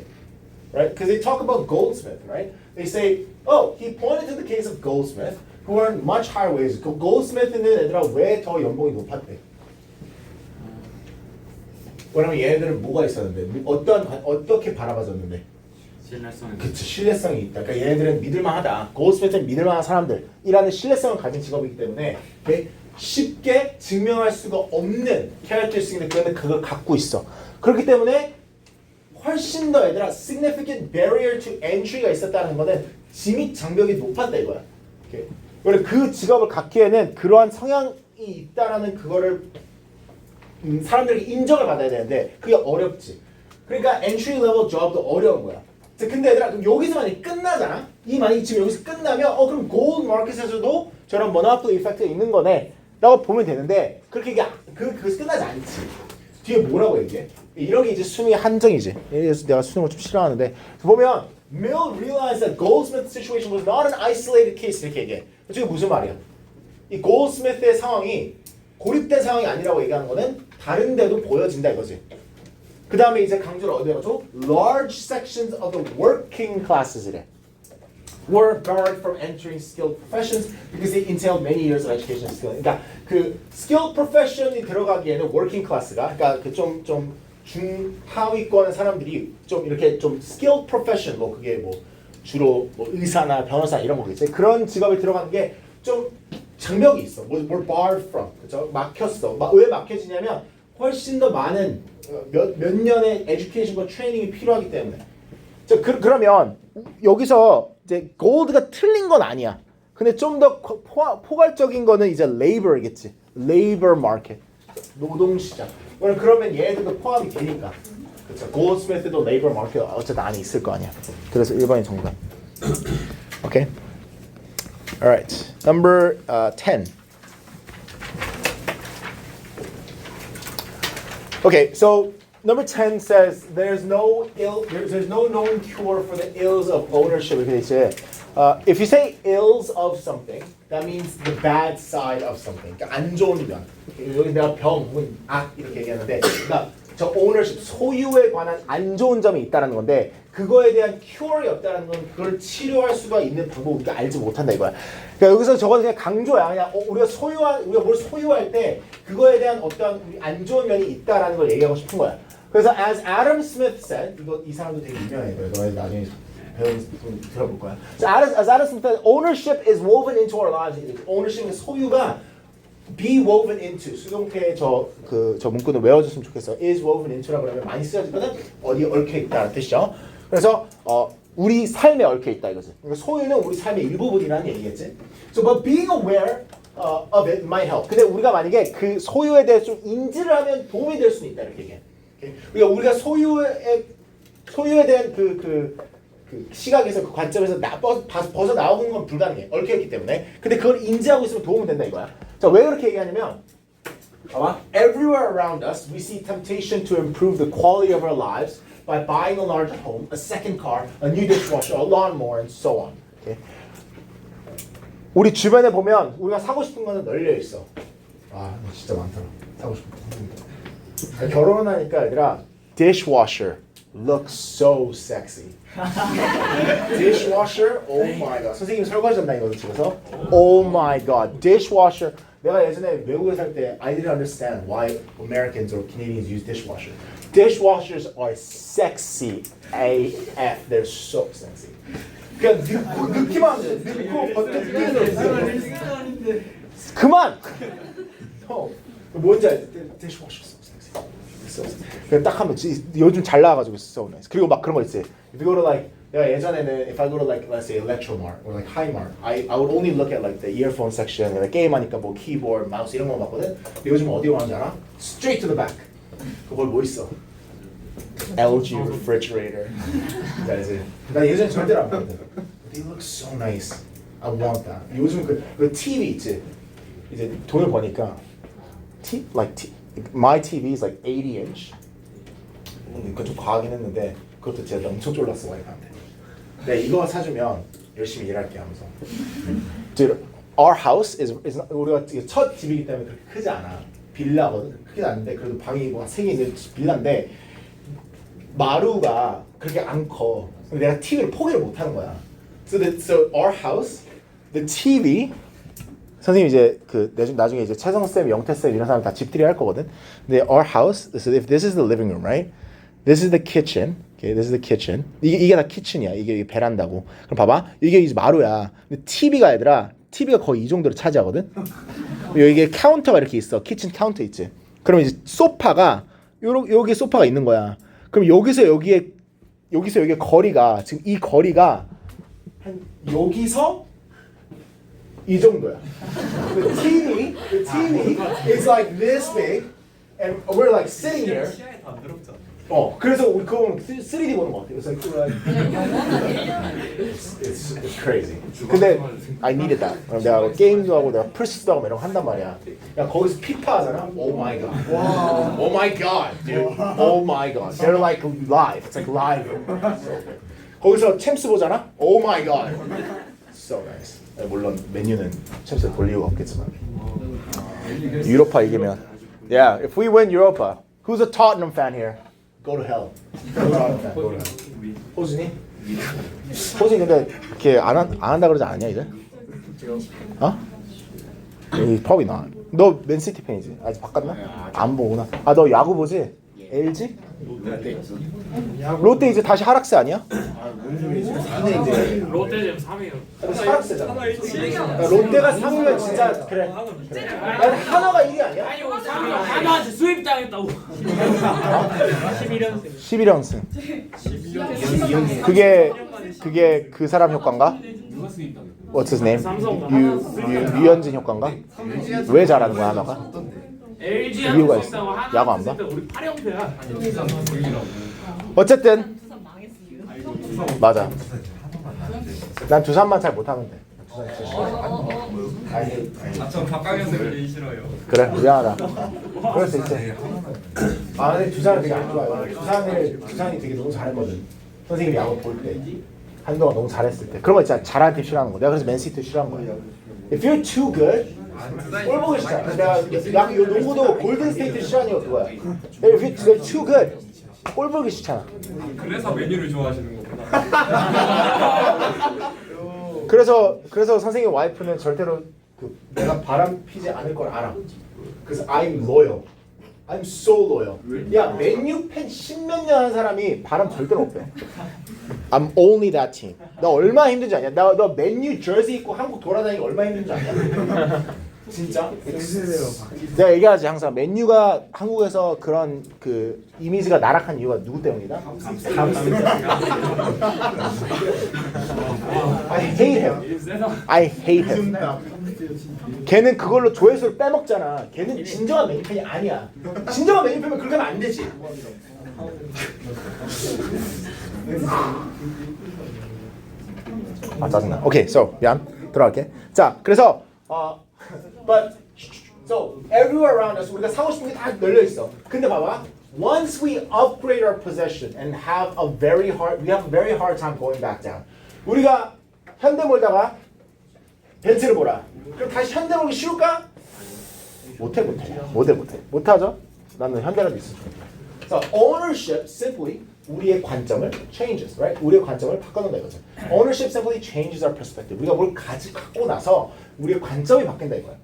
right? Because they talk about goldsmith, right? They say, oh, he pointed to the case of goldsmith who earned much higher wages. 그 goldsmith는 얘들아 왜 더 연봉이 높았대? 왜냐면 얘네들은 뭐가 있었는데, 어떻게 바라봐졌는데? 신뢰성이. 그치, 신뢰성이 있다. 그러니까 얘네들은 믿을만하다. 골드스미스는 믿을만한 사람들이라는 신뢰성을 가진 직업이기 때문에 쉽게 증명할 수가 없는 캐릭터스틱인데 그런데 그걸 갖고 있어. 그렇기 때문에 훨씬 더 얘들아 significant barrier to entry가 있었다는 거는 진입 장벽이 높았다 이거야. 그래서 그 직업을 갖기에는 그러한 성향이 있다라는 그거를 사람들이 인정을 받아야 되는데 그게 어렵지. 그러니까 entry level job도 어려운 거야. 근데 얘들아 그럼 여기서 만약에 끝나잖아. 만약에 지금 여기서 끝나면 그럼 gold market에서도 저런 monopoly effect가 있는 거네 라고 보면 되는데 그렇게 그것이 끝나지 않지. 뒤에 뭐라고 얘기해? 이런 게 이제 수능의 한정이지. 그래서 내가 수능을 좀 싫어하는데 보면 Mill realized that Goldsmith's situation was not an isolated case 이렇게 얘기해. 저게 무슨 말이야? 이 Goldsmith의 상황이 고립된 상황이 아니라고 얘기하는 거는 다른 데도 보여진다 이거지. 그 다음에 이제 강조를 어디에 가죠? Large sections of the working classes래. were barred from entering skilled professions because they entailed many years of education and skill. 그러니까 그 skilled profession이 들어가기에는 working class가 그러니까 그 좀 중하위권 사람들이 좀 이렇게 좀 skilled profession 뭐 그게 뭐 주로 뭐 의사나 변호사 이런 거겠지. 그런 직업에 들어가는 게 좀 장벽이 있어. 뭘 barred from. 그렇죠? 막혔어. 왜 막혀지냐면 훨씬 더 많은 몇 년의 에듀케이션과 트레이닝이 필요하기 때문에. 자, 그러면 여기서 이제 골드가 틀린 건 아니야. 근데 좀 더 포괄적인 거는 이제 labor겠지. labor market. 노동시장. 그러면 얘들도 포함이 되니까. 그렇죠. 골드스미스도 labor market 어쨌든 안에 있을 거 아니야. 그래서 1번이 정답. 오케이. Alright. Number 10. Okay, so number 10 says there's no known cure for the ills of ownership. 이렇게 돼 있어요. If you say ills of something, that means the bad side of something. 그러니까 안 좋은 면. 여기 내가 병, 혹은 악 이렇게 얘기하는데, 그러니까 저 ownership 소유에 관한 안 좋은 점이 있다는 건데 그거에 대한 cure이 없다는 건 그걸 치료할 수가 있는 방법을 우리가 알지 못한다 이거야. 그러니까 여기서 저거는 그냥 강조야. 그냥 우리가 뭘 소유할 때 그거에 대한 어떤 안 좋은 면이 있다라는 걸 얘기하고 싶은 거야. 그래서 as Adam Smith said, 이 사람도 되게 유명해. 그래서 나중에 들어볼 거야. So as Adam Smith said, ownership is woven into our lives. ownership의 소유가 be woven into 수동태의 저 문구는 외워줬으면 좋겠어. is woven into라고 하면 많이 쓰여지거든. 어디에 얽혀 있다는 뜻이죠. 그래서 우리 삶에 얽혀 있다 이거지. 그러니까 소유는 우리 삶의 일부분이라는 얘기겠지. So but being aware of it might help. 근데 우리가 만약에 그 소유에 대해 좀 인지를 하면 도움이 될 수는 있다 이렇게 얘기해. 그러니까 우리가 소유에 대한 그 시각에서 그 관점에서 벗어 나오는 건 불가능해. 얽혀 있기 때문에. 근데 그걸 인지하고 있으면 도움이 된다 이거야. 자, 왜 그렇게 얘기하냐면 봐봐. Everywhere around us we see temptation to improve the quality of our lives by buying a larger home, a second car, a new dishwasher, a lawnmower, and so on. Okay? 우리 주변에 보면 우리가 사고 싶은 거는 널려 있어. 진짜 많더라. 사고 싶은 거. 결혼하니까 얘들아 dishwasher, look so sexy. Dishwasher, oh my god. 선생님 설거지 담당이거든 집에서. Oh my god, dishwasher. 내가 예전에 외국에 살 때 I didn't understand why Americans or Canadians use dishwasher. Dishwashers are sexy AF. They're so sexy. 그냥 넣기만 하면 돼. 넣고 버튼 끼는 그만! 뭔지 알지? Dishwasher so sexy. So sexy. 그냥 딱 하면 요즘 잘 나와가지고 so nice. 그리고 막 그런 거 있지. If you go to like 내가 예전에는 if I go to like let's say Electromart or like Highmart, I would only look at like the earphone section. like 게임하니까 뭐 keyboard, mouse 이런 거 봤거든. 근데 요즘 어디로 가는지 알아? Straight to the back. 그걸 뭐 있어? LG refrigerator. 알지? 나 예전에 절대로 안 봤거든. They look so nice. I want that. 요즘 그 TV 있지. 이제 돈을 버니까 my TV is like 80 inch. 그러니까 좀 과하긴 했는데 그것도 제가 엄청 쫄랐어 와이프한테. 내가 이거 사주면 열심히 일할게 하면서. Dude, our house is 우리가 첫 집이기 때문에 그렇게 크지 않아. 빌라거든. 크게 않은데 그래도 방이 뭐 3개 있는 빌라인데 마루가 그렇게 안 커. 근데 내가 TV를 포기를 못 하는 거야. So our house, the TV. 선생님 이제 그 나중에 이제 채성 쌤, 영태 쌤 이런 사람 다 집들이 할 거거든. 근데 our house, so if this is the living room, right? This is the kitchen. Okay, this is the kitchen. 이게 다 키친이야. 이게 베란다고. 그럼 봐봐. 이게 이제 마루야. 근데 TV가 얘들아, TV가 거의 이 정도로 차지하거든. 여기에 카운터가 이렇게 있어. 키친 카운터 있지. 그럼 이제 소파가 여기 소파가 있는 거야. 그럼 여기서 여기에 거리가 지금 이 거리가 한 여기서 이 정도야. The TV is like this big, and we're like sitting here. 그래서 우리 그거 3D 보는 거 같아. It's crazy. 근데 I needed that. 내가 게임도 하고 내가 플스도 하고 이런 거 한단 말이야. 야 거기서 피파 하잖아. Oh my god. Wow. Oh my god, dude. Oh my god. They're like live. It's like live. 거기서 챔스 보잖아. Oh my god. So nice. 물론 메뉴는 챔스 볼 이유가 없겠지만. 유로파 이기면. Yeah, if we win Europa, who's a Tottenham fan here? Go to hell. Go to hell. 호준이? 호준이 근데 이렇게 안 한다 그러지 않냐 이제? 어? probably not. 너 맨시티 팬이지? 아직 바꿨나? 안 보구나. 아 너 야구 보지? LG? 롯데 이제 다시 하락세 아니야? 롯데 지금 3위요. 하락세잖아. 롯데가 3위면 진짜 그래. 난 하나가 1위 아니야? 아니 3위 하나한테 수입당했다고. 11연승. 그게 그 사람 효과인가? What's his name? 유현진 효과인가? 왜 잘하는 거야 하나가? LG 이유가 있어. 야구 안 봐? 우리 8연패야. 어쨌든 맞아. 난 두산만 잘 못하면 돼. 전 박강현 쌤을 제일 싫어요. 그래 미안하다. 그럴 수 있지. 아 근데 두산은 되게 안 좋아요. 두산이 되게 너무 잘했거든. 선생님이 야구 볼 때 한동안 너무 잘했을 때 그런 거 있잖아. 잘하는 팀 싫어하는 거. 내가 그래서 맨시티 싫어하는 거야. If you're too good, 꼴 보기 싫잖아. 그래서 내가 농구도 골든 스테이트 싫어하는 거 그거야. If you're too good, 꼴 보기 싫잖아. 그래서 메뉴를 좋아하시는 거구나. 그래서 선생님 와이프는 절대로 내가 바람 피지 않을 걸 알아. 그래서 I'm loyal. I'm so loyal. 야 맨유 팬 10몇 년 한 사람이 바람 절대로 못 빼. I'm only that team. 나 얼마나 힘든지 아냐? 너 맨유 저지 입고 한국 돌아다니기 얼마나 힘든지 아냐? 진짜? 내가 얘기하지 항상 맨유가 한국에서 그런 그 이미지가 나락한 이유가 누구 때문이다? 감스 때문이다. I hate him. I hate him. 걔는 그걸로 조회수를 빼먹잖아. 걔는 진정한 맨유 팬이 아니야. 진정한 맨유 팬은 그렇게 하면 안 되지. 아 짜증나. 오케이, so 미안. 들어갈게. 자, 그래서 but so everywhere around us 우리가 사고 싶은 게 다 널려 있어. 근데 봐봐. Once we upgrade our possession and we have a very hard time going back down. 우리가 현대몰다가 벤츠를 보라. 그럼 다시 현대 보기 쉬울까? 못하죠. 나는 현대라도 있어. So ownership simply 우리의 관점을 changes, right? 우리의 관점을 바꿔놓는다 이거죠. Ownership simply changes our perspective. 우리가 뭘 갖고 나서 우리의 관점이 바뀐다 이거야.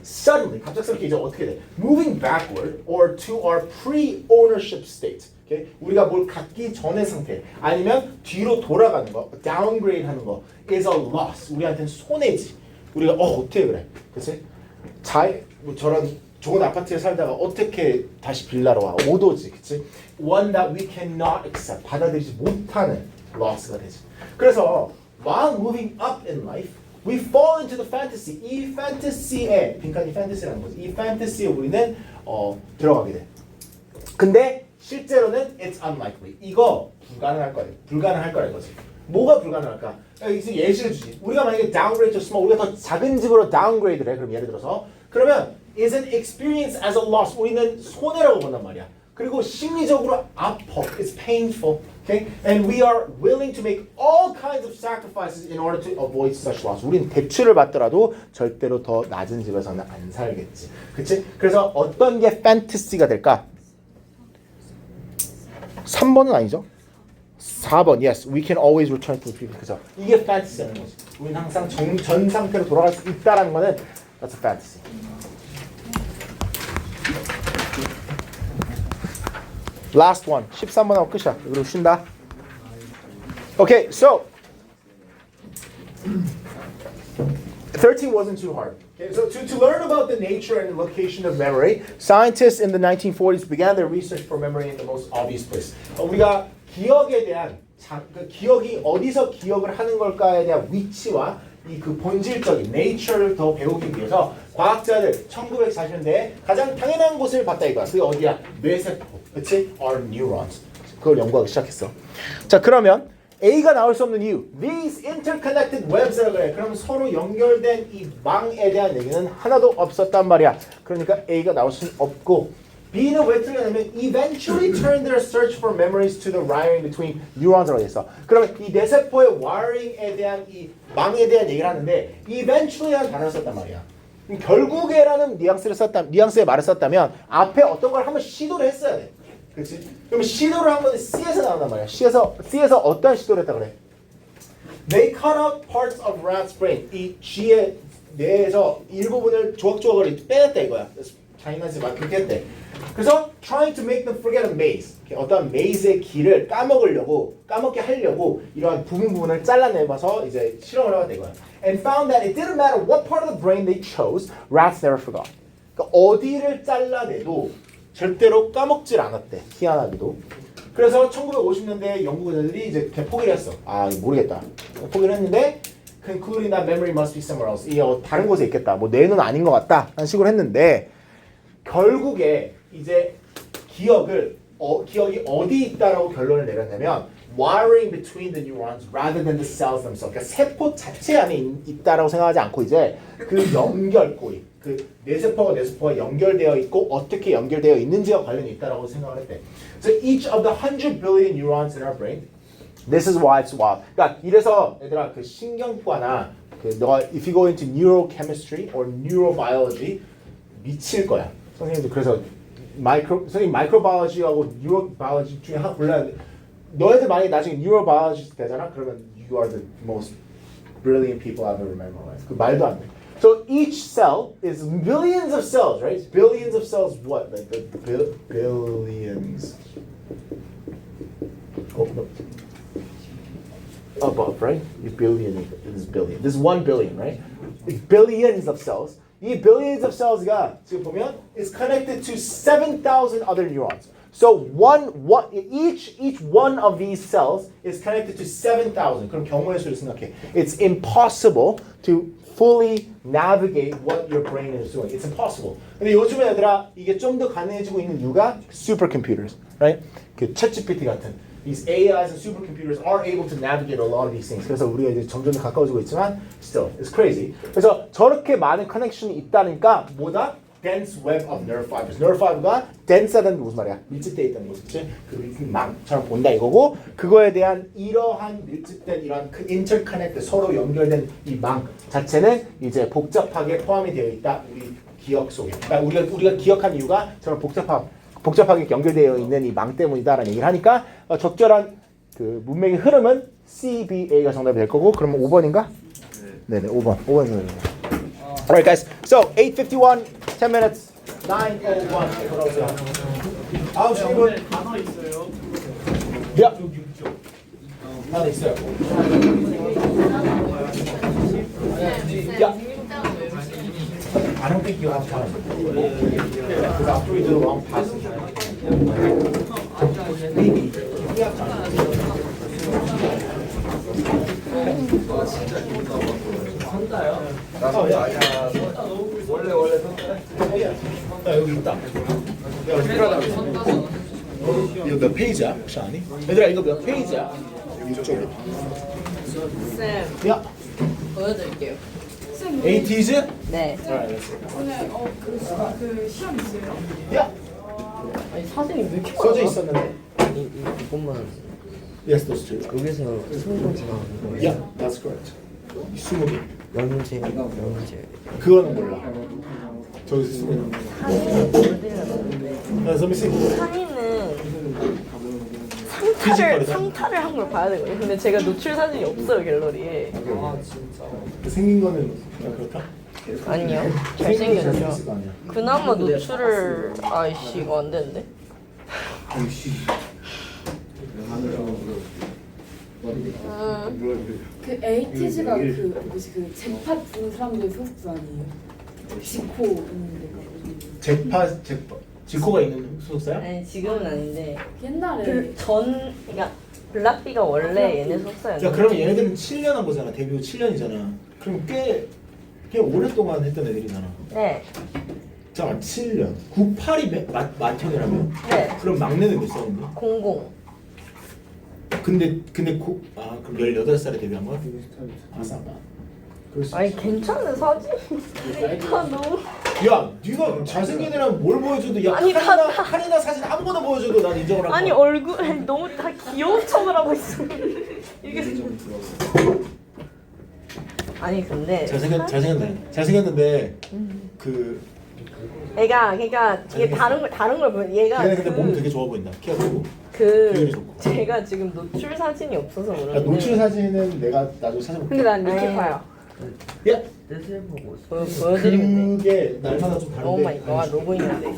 Suddenly, 갑작스럽게 이제 어떻게 돼? Moving backward or to our pre-ownership state. Okay? 우리가 뭘 갖기 전의 상태 아니면 뒤로 돌아가는 거, downgrade 하는 거 is a loss. 우리한테는 손해지. 우리가 어떻게 그래? 그치? 뭐 저런 좋은 아파트에 살다가 어떻게 다시 빌라로 와? 오도지, 그치? One that we cannot accept. 받아들이지 못하는 loss가 되지. 그래서 while moving up in life, we fall into the fantasy. 이 fantasy에, 빈칸이 fantasy라는 거지. 이 fantasy에 우리는 들어가게 돼. 근데 실제로는 it's unlikely. 이거 불가능할 거야. 불가능할 거라 이거지. 뭐가 불가능할까? 예시를 주지. 우리가 만약에 downgrade to small, 우리가 더 작은 집으로 downgrade를 해. 그럼 예를 들어서 그러면 is an experience as a loss. 우리는 손해라고 본단 말이야. 그리고 심리적으로 아파. It's painful. Okay? And we are willing to make all kinds of sacrifices in order to avoid such loss. 우린 대출을 받더라도 절대로 더 낮은 집에서는 안 살겠지. 그치? 그래서 어떤 게 fantasy가 될까? 3번은 아니죠? 4번, yes, we can always return to the previous. 그죠? 이게 fantasy라는 거지. 우리는 항상 전 상태로 돌아갈 수 있다라는 거는 that's a fantasy. Last one, 13번하고 끝이야. 그리고 쉰다. Okay, so 13 wasn't too hard. Okay, so to learn about the nature and location of memory, scientists in the 1940s began their research for memory in the most obvious place. 우리가 기억에 대한 기억이 어디서 기억을 하는 걸까에 대한 위치와 이 그 본질적인 nature를 더 배우기 위해서 과학자들 1940년대에 가장 당연한 곳을 봤다 이거야. 그게 어디야? 뇌세포. 그치? Our neurons. 그걸 연구하기 시작했어. 자, 그러면 A가 나올 수 없는 이유. These interconnected webs라고 그래. 그럼 서로 연결된 이 망에 대한 얘기는 하나도 없었단 말이야. 그러니까 A가 나올 수는 없고 B는 왜 틀렸냐면 eventually turn their search for memories to the wiring between neurons라고 했어. 그러면 이 뇌세포의 wiring에 대한 이 망에 대한 얘기를 하는데 eventually라는 단어를 썼단 말이야. 결국에라는 뉘앙스의 말을 썼다면 앞에 어떤 걸 한번 시도를 했어야 돼. 그렇지? 그럼 시도를 한 건 C에서 나온단 말이야. C에서 어떤 시도를 했다 그래? They cut out parts of rat's brain. 이 쥐의 뇌에서 일부분을 조각조각을 빼냈다 이거야. 자기네한테 막 그렇게 했대. 그래서 trying to make them forget a maze. 어떤 maze의 길을 까먹게 하려고 이러한 부분을 잘라내봐서 이제 실험을 해봤다 이거야. And found that it didn't matter what part of the brain they chose, rats never forgot. 그러니까 어디를 잘라내도 절대로 까먹질 않았대. 희한하게도. 그래서 1950년대 연구자들이 이제 포기를 했어. 아, 모르겠다. 포기를 했는데 concluding that memory must be somewhere else. 이게 다른 곳에 있겠다. 뭐 뇌는 아닌 것 같다. 라는 식으로 했는데 결국에 이제 기억이 어디 있다라고 결론을 내렸냐면 wiring between the neurons rather than the cells themselves. 그러니까 세포 자체 안에 있다라고 생각하지 않고 이제 그 연결고리, 그 뇌세포가 연결되어 있고 어떻게 연결되어 있는지와 관련이 있다라고 생각을 했대. So each of the 100 billion neurons in our brain, this is why it's wild. 그러니까 이래서 얘들아 그 신경과나 너가 if you go into neurochemistry or neurobiology 미칠 거야. 선생님도 그래서 선생님 마이크로바이올로지하고 뉴로바이올로지 중에 하나 골라야 돼. 너희들 만약에 나중에 뉴로바이올로지스트 되잖아. 그러면 you are the most brilliant people I've ever met in my life. 그 말도 안 돼. So each cell is billions of cells, right? Billions of cells. What? Like the billions. Oh no. Above, right? Billion is billion. This is 1 billion, right? It's billions of cells. 이 billions of cells가 지금 보면 is connected to 7,000 other neurons. So each one of these cells is connected to 7,000. 그럼 경우의 수를 생각해. It's impossible to fully navigate what your brain is doing. It's impossible. 근데 요즘에 얘들아 이게 좀 더 가능해지고 있는 이유가 supercomputers, right? 그 ChatGPT 같은. These AIs and supercomputers are able to navigate a lot of these things. 그래서 우리가 이제 점점 더 가까워지고 있지만 still, it's crazy. 그래서 저렇게 많은 커넥션이 있다니까 뭐다? dense web of nerve fibers. nerve fiber가 dense하다는 게 무슨 말이야? 밀집되어 있다는 거지, 그렇지? 그 망처럼 본다 이거고 그거에 대한 이러한 밀집된 이러한 interconnected 서로 연결된 이 망 자체는 이제 복잡하게 포함이 되어 있다 우리 기억 속에. 그러니까 우리가 기억한 이유가 저런 복잡하게 연결되어 있는 이 망 때문이다라는 얘기를 하니까 적절한 그 문맥의 흐름은 CBA가 정답이 될 거고 그러면 5번인가? 네네 5번 5번이 정답입니다. Alright guys, so 8:51, 10 minutes, 9:01 돌아오세요. 9시 1분. 단어 있어요. 야. 하나 있어요. 야. I don't think you have time. Because after we do the long passage, maybe we have time. 야 여기 있다. 야 필요하다. 이거 몇 페이지야? 혹시 아니? 얘들아 이거 몇 페이지야? 6쪽. 쌤 야, 보여드릴게요. 에이티즈? 네. 오늘 그 시험 있어요? 야, 아니 사진이 왜 이렇게 써져 많아? 있었는데. 이것만 Yes, those two. 여기서 20번 지나가는 거예요. Yeah, that's correct. 20개. 열문제, 열문제. 그거는 몰라. 저기서 20개. 사진을 보여드리려는데 야, 선미씨. 사진은 피지컬이다? 상타를 한 걸 봐야 되거든요. 근데 제가 노출 사진이 없어요 갤러리에. 생긴 거는 그냥 그렇다. 아니요. 생긴 게 잘생겼죠. 잘생겼을 거 아니야. 그나마 노출을 아이씨 이거 안 되는데. 그 에이티즈가 그 뭐지 그 잭팟 부는 사람들 소속사 아니에요? 지코 있는 데가 지코가 있는 소속사야? 아니 지금은 아닌데 옛날에 그러니까 블락비가 원래 얘네 소속사였는데. 야, 그러면 얘네들은 7년 한 거잖아. 데뷔 후 7년이잖아. 그럼 꽤 오랫동안 했던 애들이잖아. 네. 잠깐 7년. 98이 만천이라면? 네. 그럼 막내는 몇 살인데? 00. 근데 그럼 18살에 데뷔한 거야? 아, 싸다. 아니 괜찮은 사진. 다 너무. 야, 네가 잘생긴 애랑 뭘 보여줘도 야, 아니, 카리나 사진 아무거나 보여줘도 난 인정을 할 아니 거야. 얼굴 아니, 너무 다 귀여운 척을 하고 있어. 이게 아니 근데 잘생겼는데 그 애가 그러니까 이게 다른 걸 보면 얘가 걔는 근데 몸 되게 좋아 보인다. 키가 크고. 그 비율이 좋고. 제가 지금 노출 사진이 없어서 야, 그런데. 노출 사진은 내가 나도 찾아볼게. 근데 난 이렇게 봐요. 야, 뜻을 보고 보여드리면 돼. 그게 날마다 좀 다른데. 오 마이 갓 로그인해야 돼.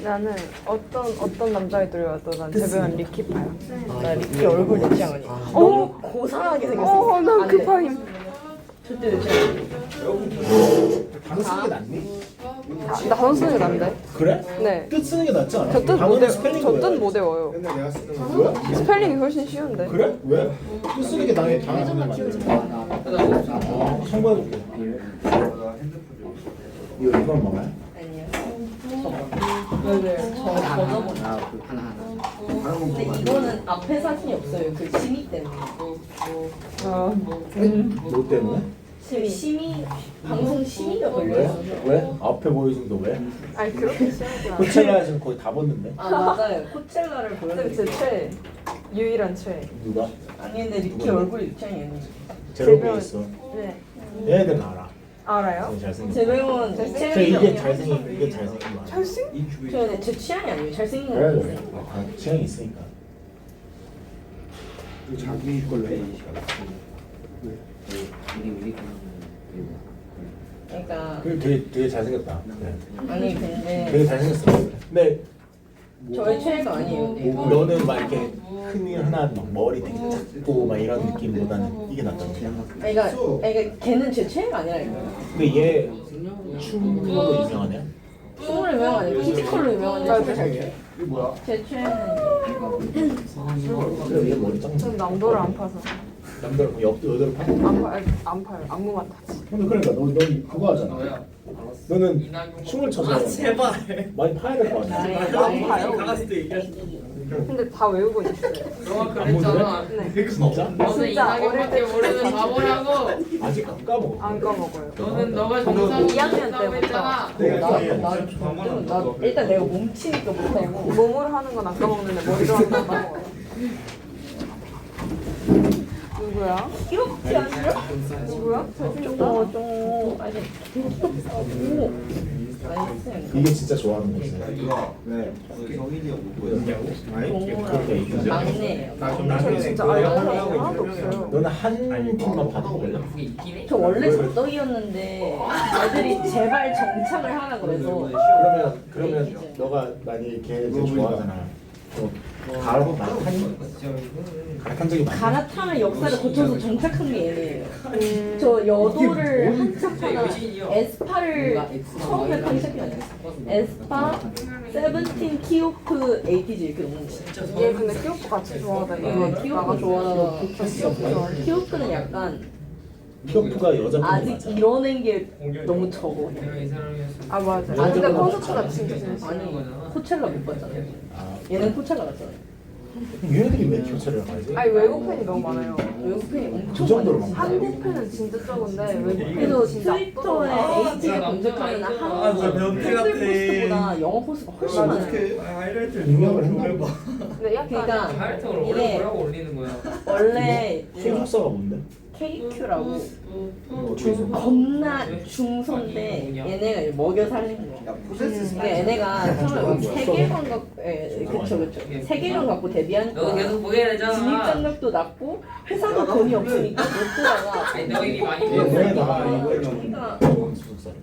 나는 어떤 남자애들이 와도 난 대변한 리키 봐요. 나 리키 얼굴 내 취향 아니야. 너무 고상하게 생겼어. 나 안 돼. 급하임. 절대 내 취향 아니야. 단어 쓰는 게 낫니? 나 단어 쓰는 게 난데? 그래? 네. 뜻 쓰는 게 낫지 않아? 저 뜻 못 단어는 외, 스펠링 저뜻못 외워요. 왜? 스펠링이 훨씬 쉬운데. 그래? 왜? 뜻 쓰는 게 나의 단어는 참고해볼게. 이건 뭐야? 아니요. 저 저거보다. 근데 이거는 앞에 사진이 없어요. 그 심의 때문에. 뭐 때문에? 심의 방송 심의가 걸려 왜? 있어서. 왜? 앞에 보여준 거 왜? 아니 그렇게 쉬운 코첼라 지금 거의 다 벗는데? 아 맞아요. 코첼라를 게 보여드릴게요. 제 최애. 유일한 최애. 누가? 아니 근데 리키 얼굴 입장이 아니지. 제로에 있어. 네. 얘네들은 알아. 알아요? 되게 잘생긴 거. 제배우는 저 이채민이 이게 잘생긴 거 아니야? 저는 제 취향이 아니에요. 잘생긴 거 그래 아니에요. 그래. 취향이 있으니까. 자기 걸로 해. 그러니까 되게 잘생겼다. 네. 아니 근데 되게 잘생겼어. 근데 저의 최애가 아니에요. 얘가. 너는 막 이렇게 흔한 막 머리 되게 작고 막 이런 느낌보다는 이게 낫잖아. 그러니까 걔는 제 최애가 아니라니까요. 근데 얘 춤으로 유명하네. 춤으로 유명한 아니고 피지컬로 유명한데 제 최애는 그래 얘 머리 짱. 전 남도를 안 파서. 남들 뭐 여덟 파? 안 파요. 안무만 타지. 근데 그러니까 너 그거 하잖아. 너는 춤을 춰서 제발. 많이 파야 될 거 아니야. 안 파요. 나갔을 때 얘기하시. 근데 다 외우고 있어요. 너가 그랬잖아. 네. 진짜? 너는 이낙연밖에 모르는 바보라고. 아직 안 까먹어. 안 까먹어요. 너는 너가 정상 2학년 때부터. 했잖아. 나 일단 내가 몸치니까 못하고 몸으로 하는 건 안 까먹는데 머리로 하는 건 까먹어요. 누구야? 귀엽지 않냐? 누구야? 아니 되게 귀엽다고. 나이스. 이게 진짜 좋아하는 거지. 네. 성인이 형 누구예요? 동호랑 막내예요. 저 진짜 알고 하나도 없어요. 너는 한 팀만 봐도 몰라. 저 원래 적덕이었는데 애들이 제발 정착을 하라 그래서 그러면 너가 만약에 걔를 좋아하잖아. 갈아탄 적이 많아. 갈아타는 역사를 거쳐서 정착한 게 얘네예요. 저 여도를 한참 하다 에스파를 처음에 하기 시작했어요. 에스파, 세븐틴, 키오크, 에이티즈 이렇게 넣는 거예요. 얘 근데 키오프 같이 좋아하다. 네, 키오크 좋아. 키오크는 약간 키오프가 여자 아직 이뤄낸 게 너무 적어. 아 맞아. 아, 근데 저거 콘서트가 진짜 재밌어. 아니 코첼라 못 봤잖아요. 얘는 코첼라 갔잖아요. 얘네들이 왜 교체를 하지? 아니 외국 팬이 너무 많아요. 외국 팬이 그 엄청 정도로 많아요. 많아. 한국 팬은 진짜 적은데 외국 팬은 그래서 진짜 트위터에 에이티즈 검색하면 진짜 한국 변태 같아. 팬들 포스트보다 영어 포스트가 훨씬 많아요. 하이라이트를 능력을 했나? 근데 약간 그러니까 하이라이트를 이게 뭐라고 올리는 거야? 원래 소속사가 뭔데? KQ라고 뭐 어떻게 있어? 겁나 중소인데 얘네가 이제 먹여 살린 거. 그러니까 얘네가 처음에 세계관 갖고, 그쵸. 세계관 갖고 데뷔하니까 너 계속 보게 되잖아. 진입 장벽도 낮고 회사도 돈이 없으니까 못 돌아가. 아니 너 이미 많이 왜 보고 나 이걸 그러니까 소속사를?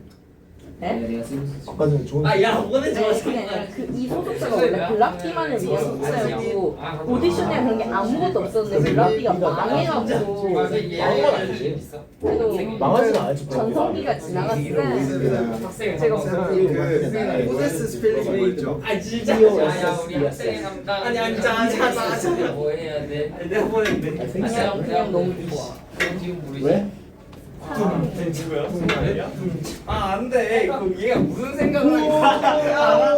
에? 아까 전에 좋은 아야 보내지 네, 그게 아니라 이 소속사가 원래 블락비만을 위한 소속사였고 오디션이나 그런 게 아무것도 없었는데 블락비가 망해갖고 그래도 망하지는 않았지. 전성기가 지나갔을 때 제가 모데스 스펠링 뭐 있죠? 아 진짜 야야 우리 학생의 감당 아니 앉아 뭐 해야 돼? 아니 내가 보냈는데 그냥 너무 좋아. 지금 모르지 왜? 누구야? 아 안돼 그 얘가 무슨 생각을 하니까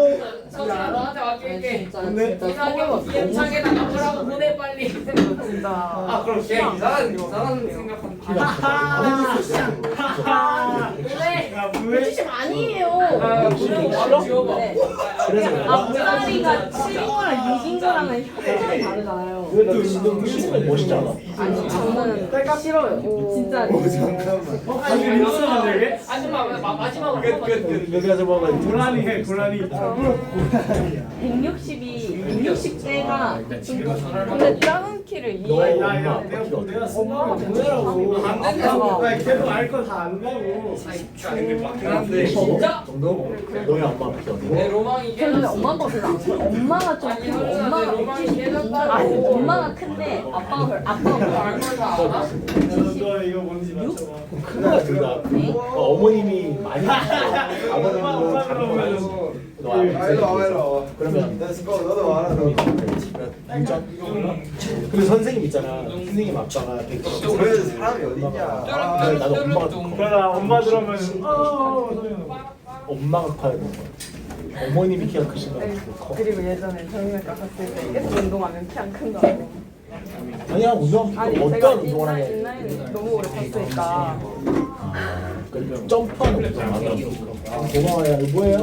서진아 너한테 맡길게 진짜 이상하게 기엠창에다가 뭐라고 보내 빨리 진짜. 아 그럼 걔 이상한 생각하는 왜? 무지심 아니에요. 아 무슨 바로 지워봐 네. 그래서 내가 앞다리가 7거랑 6인 거랑은 형태가 다르잖아요. 그래도 지금 신으면 멋있잖아. 아니 저는 싫어요. 진짜 아줌마 마지막으로 여기 가서 먹어. 고라니 해 고라니 160대가 근데 작은 키를 너 이해. 엄마 키가 어떻게 됐어? 엄마가 뭐라고? 안 된다고 걔도 알 거 다 안다고. 근데 진짜? 정도? 너희 엄마 키가 어떻게 내 돼? 로망이 저는 엄마가 별로 안 커요. 엄마가 좀 크고 엄마가 170인데 엄마가 큰데 아빠가 별로 안 커요. 알걸 다 알아? 너 이거 뭔지 맞춰봐. 큰거야 둘 다. 어머님이 많이 먹고 아버님도 작은 거 많이 먹고. 너 아버지 그러면 너도 와라 너. 진짜? 근데 선생님 있잖아. 선생님 아빠가 170. 그래도 사람이 어딨냐? 나도 엄마가 더 커. 그러다 엄마 들어오면 엄마가 커야 되는 거야. 어머님이 키가 크시면 커. 그리고 예전에 정형외과 갔을 때 계속 운동하면 키 안 큰 거 알고. 아니야 운동 아니 제가 어떤 운동을 하냐. 인라인 너무 오래 탔으니까. 그 점프하는 운동 안 하고. 고마워요. 이거 뭐예요?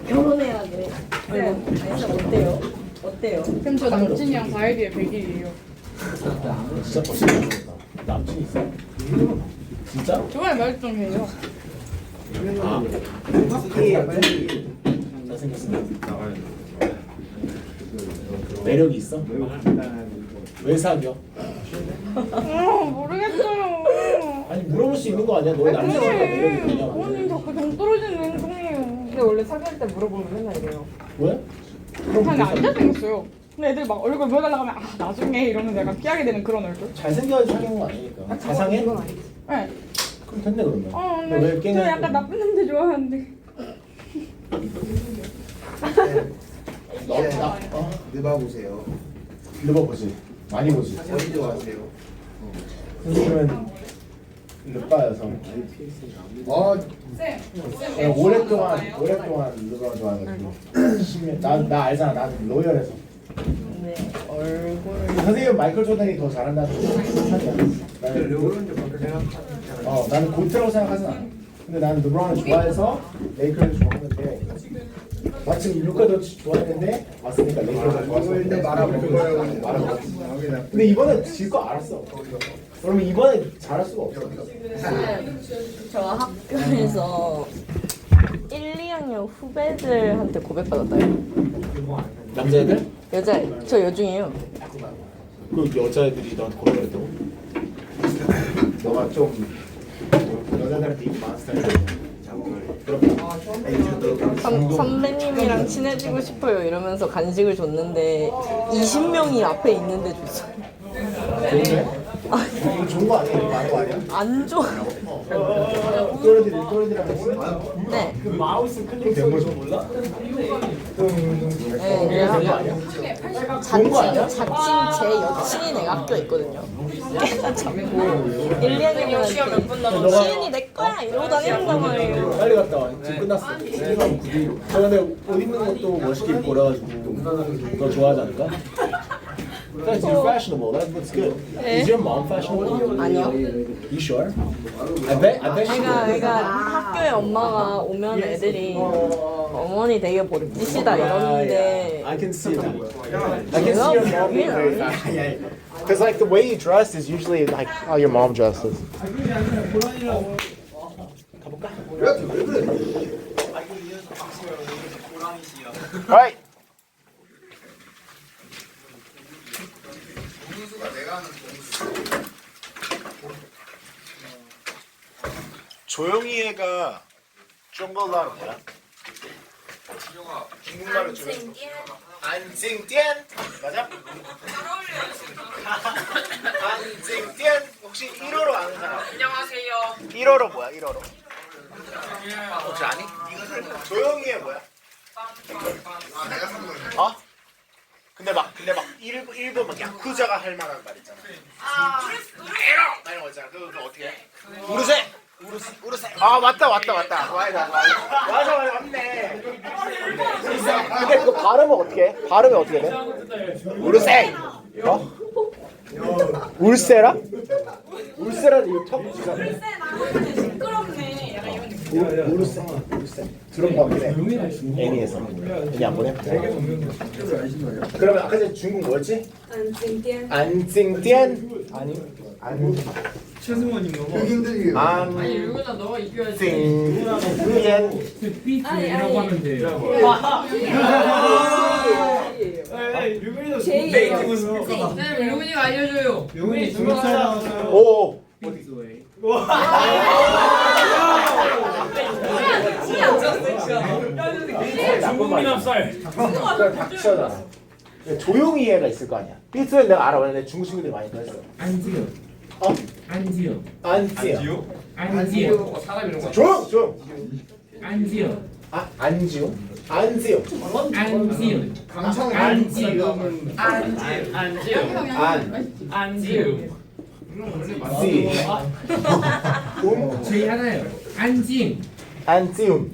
결혼해야 돼. 그래서 어때요? 어때요? 그럼 저 남친이랑 4일 뒤에 100일이에요. 진짜 멋있다. 남친 있어? 진짜? 저번에 말했던 해요. 아. 잘생겼어. 매력이 있어? 왜 사겨? 모르겠어요. 아니 물어볼 수 있는 거 아니야? 너의 남자친구가 매력이 있냐? 어머님 자꾸 정 떨어지는 행동이에요. 근데 원래 사귈 때 물어보면 맨날 이래요. 왜? 그냥 안 잘생겼어요. 근데 애들 막 얼굴 보여달라고 하면 아 나중에 이러면서 약간 피하게 되는 그런 얼굴. 잘생겨야지 사귀는 거 아니니까. 자상해? 이건 아니지. 네. 그럼 됐네 그러면. 근데 왜 저 깨냐? 약간 나쁜 남자 좋아하는데. 느바 보세요. 르봐보지. 많이 보지. 어디 좋아하세요? 선생님은 르바여서 오랫동안 르바 좋아해가지고 10년 나 알잖아. 나는 로열해서. 네 얼굴 선생님은 마이클 조던이 더 잘한다는 생각이야. 나는 르브론 좀 바꿔 생각하잖아요. 나는 고트라고 생각하진 않아. 근데 나는 르브론을 좋아해서 레이커를 좋아하는데 마침 루카 돈치치 좋아했는데 왔으니까 레이커를 좋아해서 근데 말아먹은 거예요. 근데 이번에 질 거 알았어. 그러면 이번에 잘할 수가 없어. 저 학교에서 1, 2학년 후배들한테 고백받았다요. 남자애들? 저 여중이에요. 그 여자애들이 너한테 고백을 했다고? 너가 좀 여자들한테 인기 많은 스타일이야. 선배님이랑 친해지고 싶어요 이러면서 간식을 줬는데 20명이 앞에 있는데 줬어요. 좋은데? 이거 좋은 거 아니야? 이거 많은 거 아니야? 안 줘. 또래들이랑 같이 네. 그 마우스 클릭 된 거죠? 소리 몰라? 네, 좋은 거 아니야? 자칭 제 여친이 내가 학교에 있거든요. 깨다 잡고 1, 2학년한테 시은이 내 거야 이러고 다니는단 말이에요. 빨리 갔다 와. 지금 끝났어. 저 근데 옷 입는 것도 멋있게 입고 그래가지고 너 좋아하지 않을까? That's you're fashionable. That's good. Is your mom fashionable? 아니요. You sure? I bet she 그러니까 학교에 엄마가 오면 애들이 어머니 되게 멋지시다 이러는데 I can see that. I can see your mom being very fashionable. Because like the way you dress is usually like how your mom dresses. Alright. 조용히 해가 중국말로 뭐야? 중국말로 조용히 안징디안 맞아? 안징디안 혹시 1어로 아는 사람? 안녕하세요. 1어로 뭐야 1어로? 혹시 아니? 조용히 해 뭐야? 어? 근데 막 일본 막 야쿠자가 할 만한 말 있잖아. 에러! 막 이런 거 있잖아. 그거 어떻게 해? 우르세! 우르세! 아 맞다. 맞네. 근데 그거 발음은 어떻게 해? 발음이 어떻게 돼? 우르세! 어? 울세라? 울세라는 이거 턱 주잖아. 시끄럽네. 약간 이런 느낌. 우르세. 들은 거 같긴 해. 애니에서. 애니 안 보내? 그러면 아까 전에 중국 뭐였지? 안징디안? 아니. 최승원인 거 봐. 힘들게. 아니 유근아 너가 이겨야지. 징디안. 삐이라고 하면 돼요. 유근이도 제이예요. 네, 유근이가 알려줘요. 유근이 중국 살 나왔어요. 오. 중국민 합살. 닥쳐잖아. 조용히 해가 있을 거 아니야. 삐스는 내가 알아. 왜냐면 중국 친구들이 많이 그랬어. 안지요. 어? 안지요. 안지요. 안지요. 사람 이런 거. 조용. 안지요. 아 안지요? 안지요. 안지요. 강창 안지요. 안지요. 안지요. 지. 저희 하나요. 안징. 안지움.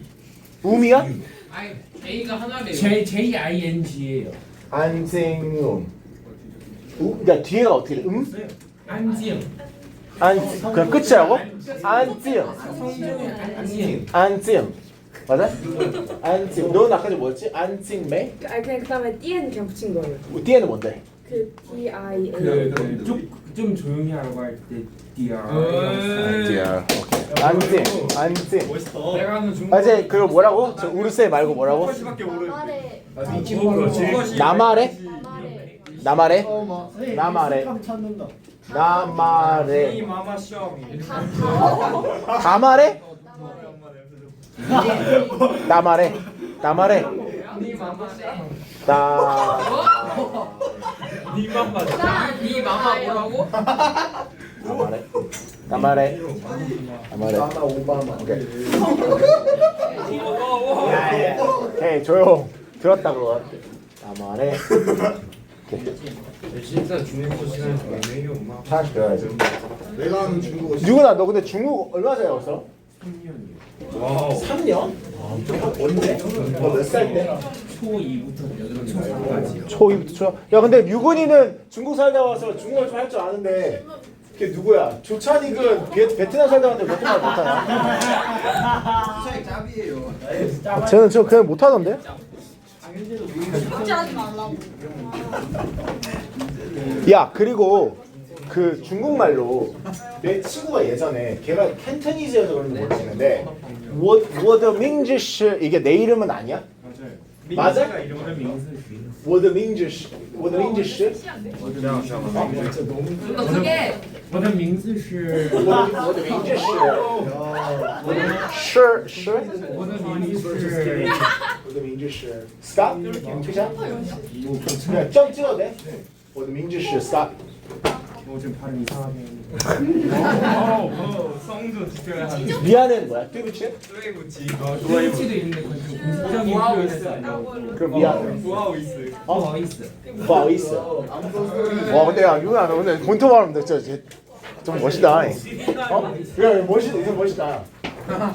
um이야? 아니 A가 하나래요. JING예요. 안징움. 그러니까 뒤에가 어떻게 돼? 안지요. 그냥 끝이라고? 안지요. 안지요. 안지요. 맞아? 안지요. 넌 아까 전 뭐였지? 안징매? 아니 그냥 그다음에 띠엔 그냥 붙인 거예요. 뒤에는 뭔데? 그 DIA. 좀 조용히 하라고 할 때 DR. 안징. 멋있어. 내가 하는 중국. 아 이제 그거 뭐라고? 저 우르세 말고 뭐라고? 밖에 모르. 나마레? 나마레? 나마레. 나마레. 마마 시험. 가마레? 나마레. 나마레. 네 마마네. 나. 네 마마 뭐라고? 나마레. 나마레. 나마레. 오케이. 오케이 조용. 들었다 그거. 나마레. 진짜 중국어 시간에 매일 엄마. 다시 배워야지. 내가 하는 중국어. 누구나 너 근데 중국 얼마 전에 배웠어? 3년이요. 3년? 언제? 몇 살 때? 초2부터 초3까지요. 초2부터 초. 야 근데 유근이는 중국 살다 와서 중국어 좀 할 줄 아는데 걔 누구야? 조찬이 베트남 살다 왔는데 몇 말 못하냐? 수사이 짭이에요. 쟤는 저 그냥 못하던데? 하지 말라고. 야 그리고 그 중국말로 내 친구가 예전에 걔가 캔터니즈여서 그런지 모르겠는데 워더밍즈시 이게 내 이름은 아니야? 맞아? 워더밍즈시 워더밍즈시 저는 민수씨. 워더밍즈시 워더밍즈시 스탑 그냥 그냥 점 찍어도 돼? 워더밍즈시 스탑 지금 발음 이상하게. 성도 지켜야 하는. 미안해는 뭐야? 뚜비치? 스위치도 있는데 공정이 필요해서. 그럼 미안해 부하오이스. 어? 부하오이스 와 근데 야 유야 너 근데 본토 발음 진짜 좀 멋있다 어? 그래 멋있다 이거 멋있다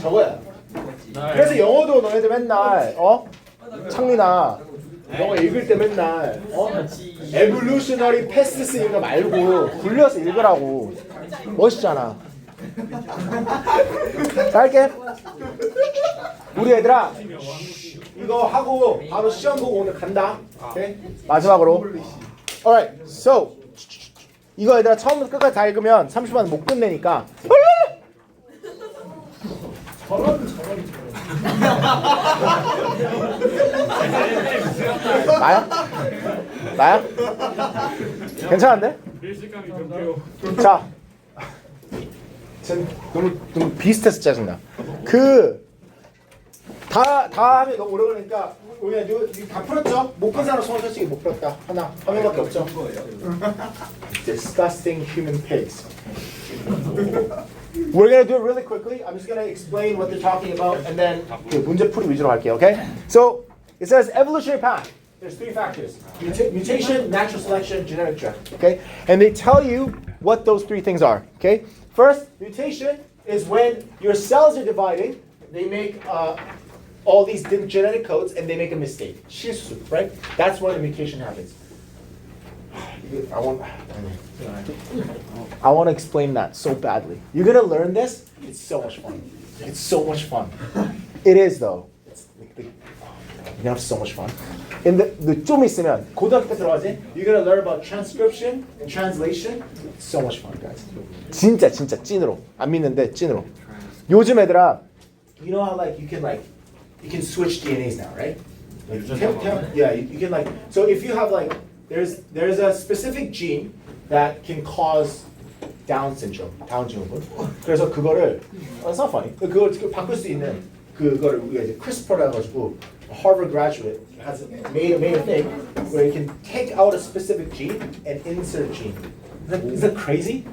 저거야 그래서 영어도 너네들 맨날 어? 창민아 영어 읽을 때 맨날 어? 에볼루셔너리 패스트 읽어 말고 굴려서 읽으라고 멋있잖아 자 할게 우리 얘들아 이거 하고 바로 시험 보고 오늘 간다 오케이? 마지막으로 alright so 이거 얘들아 처음부터 끝까지 다 읽으면 30분 못 끝내니까 나야? 나야? 괜찮은데? 일식감이 좀 자, 전 너무 비슷해서 짜증나. 다 하면 너무 오래 걸리니까 우리가 다 풀었죠? 못 푼 사람 손 솔직히 못 풀었다. 하나, 한 명밖에 없죠? Disgusting human pigs. We're gonna do it really quickly. I'm just gonna explain what they're talking about, and then 문제풀이 위주로 할게요. Okay? So it says evolutionary path. There's three factors: mutation, natural selection, genetic drift. Okay? And they tell you what those three things are. Okay? First, mutation is when your cells are dividing. They make all these genetic codes, and they make a mistake. 실수, right? That's when the mutation happens. I want to explain that so badly. You're gonna learn this. It's so much fun. It's so much fun. It is though. You have so much fun. In 좀 있으면 고등학교 때 들어가지. You're gonna learn about transcription and translation. It's so much fun, guys. 진짜 찐으로. 안 믿는데 찐으로. 요즘 애들아, you know how like you can switch DNAs now, right? Like, yeah, you can like. So if you have like there's a specific gene that can cause Down syndrome, 다운 증후군. 그래서 그거를 it's not funny. 그걸 바꿀 수 있는 그거를 우리가 이제 CRISPR라 가지고 Harvard graduate has made a thing where you can take out a specific gene and insert a gene. Is that crazy?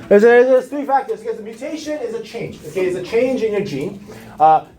There's three factors because the mutation is a change. Okay, it's a change in your gene.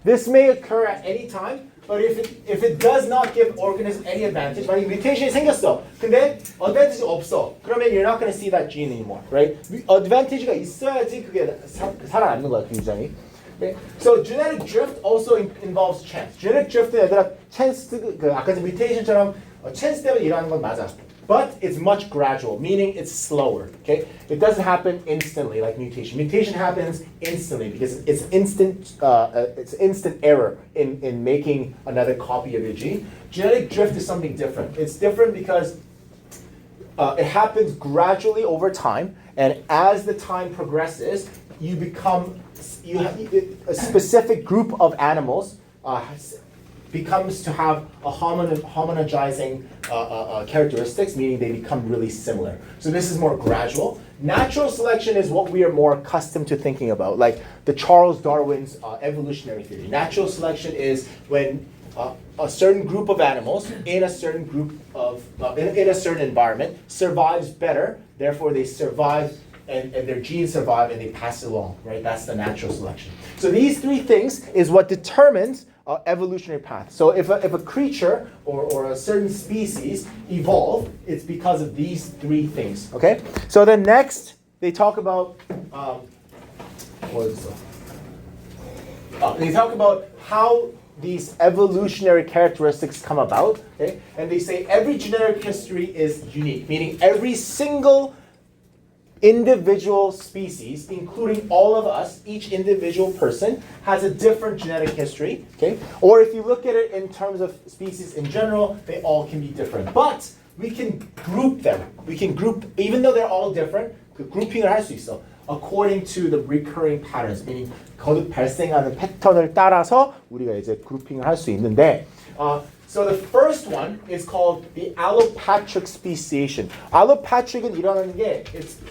This may occur at any time, but if it does not give organism any advantage, 만약 mutation이 생겼어, 근데 advantage 없어, 그러면 you're not going to see that gene anymore, right? advantage가 있어야지 그게 살아남는 거야, 그 유전이. Okay? So genetic drift also involves chance. genetic drift은 얘들아 chance 그 아까 전 mutation처럼 chance 때문에 일어나는 건 맞아. But it's much gradual, meaning it's slower. Okay, it doesn't happen instantly like mutation. Mutation happens instantly because it's instant error in making another copy of your gene. Genetic drift is something different. It's different because it happens gradually over time, and as the time progresses, you have a specific group of animals. Becomes to have a homogenizing characteristics, meaning they become really similar. So this is more gradual. Natural selection is what we are more accustomed to thinking about, like the Charles Darwin's evolutionary theory. Natural selection is when a certain group of animals in a certain group of in a certain environment survives better, therefore they survive and their genes survive and they pass it along, right? That's the natural selection. So these three things is what determines evolutionary path. So if a creature or a certain species evolve, it's because of these three things. Okay. So then next they talk about what is it? They talk about how these evolutionary characteristics come about, okay? And they say every genetic history is unique, meaning every single individual species, including all of us, each individual person has a different genetic history, okay? Or if you look at it in terms of species in general, they all can be different. But we can group them. We can group, even though they're all different, 그 grouping을 할 수 있어. According to the recurring patterns, meaning 거듭 발생하는 패턴을 따라서 우리가 이제 grouping을 할 수 있는데, so the first one is called the allopatric speciation. Allopatric은 일어나는 게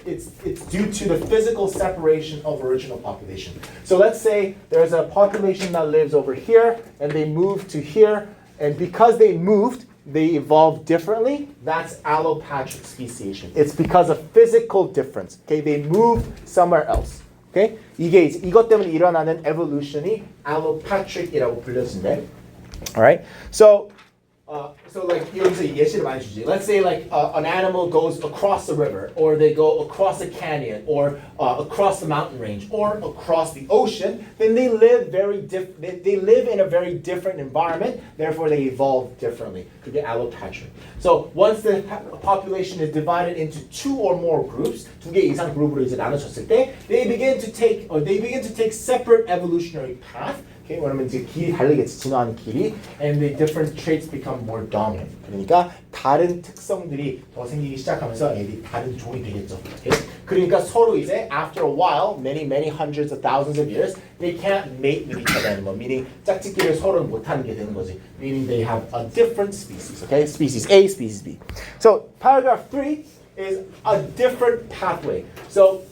it's due to the physical separation of original population. So let's say there's a population that lives over here and they moved to here, and because they moved, they evolved differently. That's allopatric speciation. It's because of physical difference. Okay, they moved somewhere else. Okay, 이게 이제 이것 때문에 일어나는 evolution이 allopatric이라고 불려진대. All right. So like 여기서 예시를 많이 주지. Let's say like an animal goes across the river, or they go across a canyon, or across the mountain range, or across the ocean. Then they live they live in a very different environment. Therefore, they evolve differently. 그게 allopatric. So once the population is divided into two or more groups, 두 개 이상 그룹으로 이제 나눠졌을 때, they begin to take separate evolutionary path. Okay, 왜냐면 이제 길이 다르겠지, 진화하는 길이, and the different traits become more dominant. 그러니까 다른 특성들이 더 생기기 시작하면서 애들이 다른 종이 되겠죠. Okay? 그러니까 서로 이제 after a while, many hundreds of thousands of years, they can't mate with each other anymore. Meaning 짝짓기를 서로 못하는 게 되는 거지. Meaning they have a different species. Okay, species A, species B. So paragraph 3 is a different pathway. So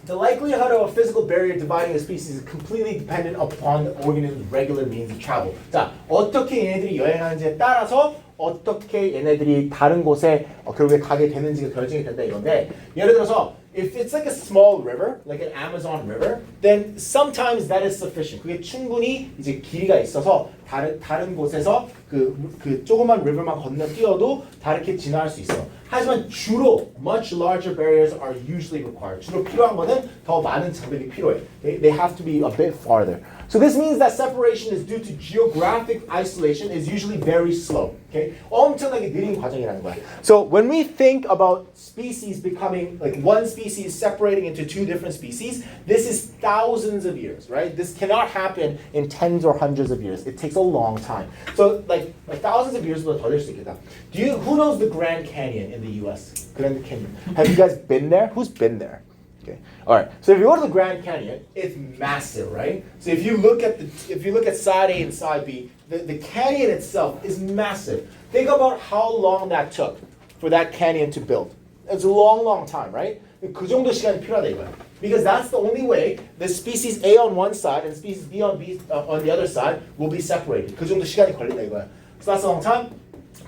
the likelihood of a physical barrier dividing a species is completely dependent upon the organism's regular means of travel. 자, 어떻게 얘네들이 여행하는지에 따라서 어떻게 얘네들이 다른 곳에 결국에 가게 되는지가 결정이 된다 이건데, 예를 들어서 if it's like a small river, like an Amazon river, then sometimes that is sufficient. 그게 충분히 이제 길이가 있어서 다른 곳에서 그 조그만 river만 건너뛰어도 다르게 진화할 수 있어. 하지만 주로 much larger barriers are usually required. 주로 필요한 거는 더 많은 장벽이 필요해. They have to be a bit farther. So this means that separation is due to geographic isolation is usually very slow. Okay? 엄청나게 느린 과정이라는 거야. So when we think about species becoming, like one species separating into two different species, this is thousands of years, right? This cannot happen in tens or hundreds of years. It takes a long time. So like thousands of years 보다 더 될 수 있겠다. Who knows the Grand Canyon in the U.S.? Grand Canyon. Have you guys been there? Who's been there? Okay. All right. So if you go to the Grand Canyon, it's massive, right? So if you look at side A and side B, the canyon itself is massive. Think about how long that took for that canyon to build. It's a long time, right? 그 정도 시간이 필요하다 이거야. Because that's the only way the species A on one side and species B on the other side will be separated. 그 정도 시간이 걸린다 이거야. So that's a long time.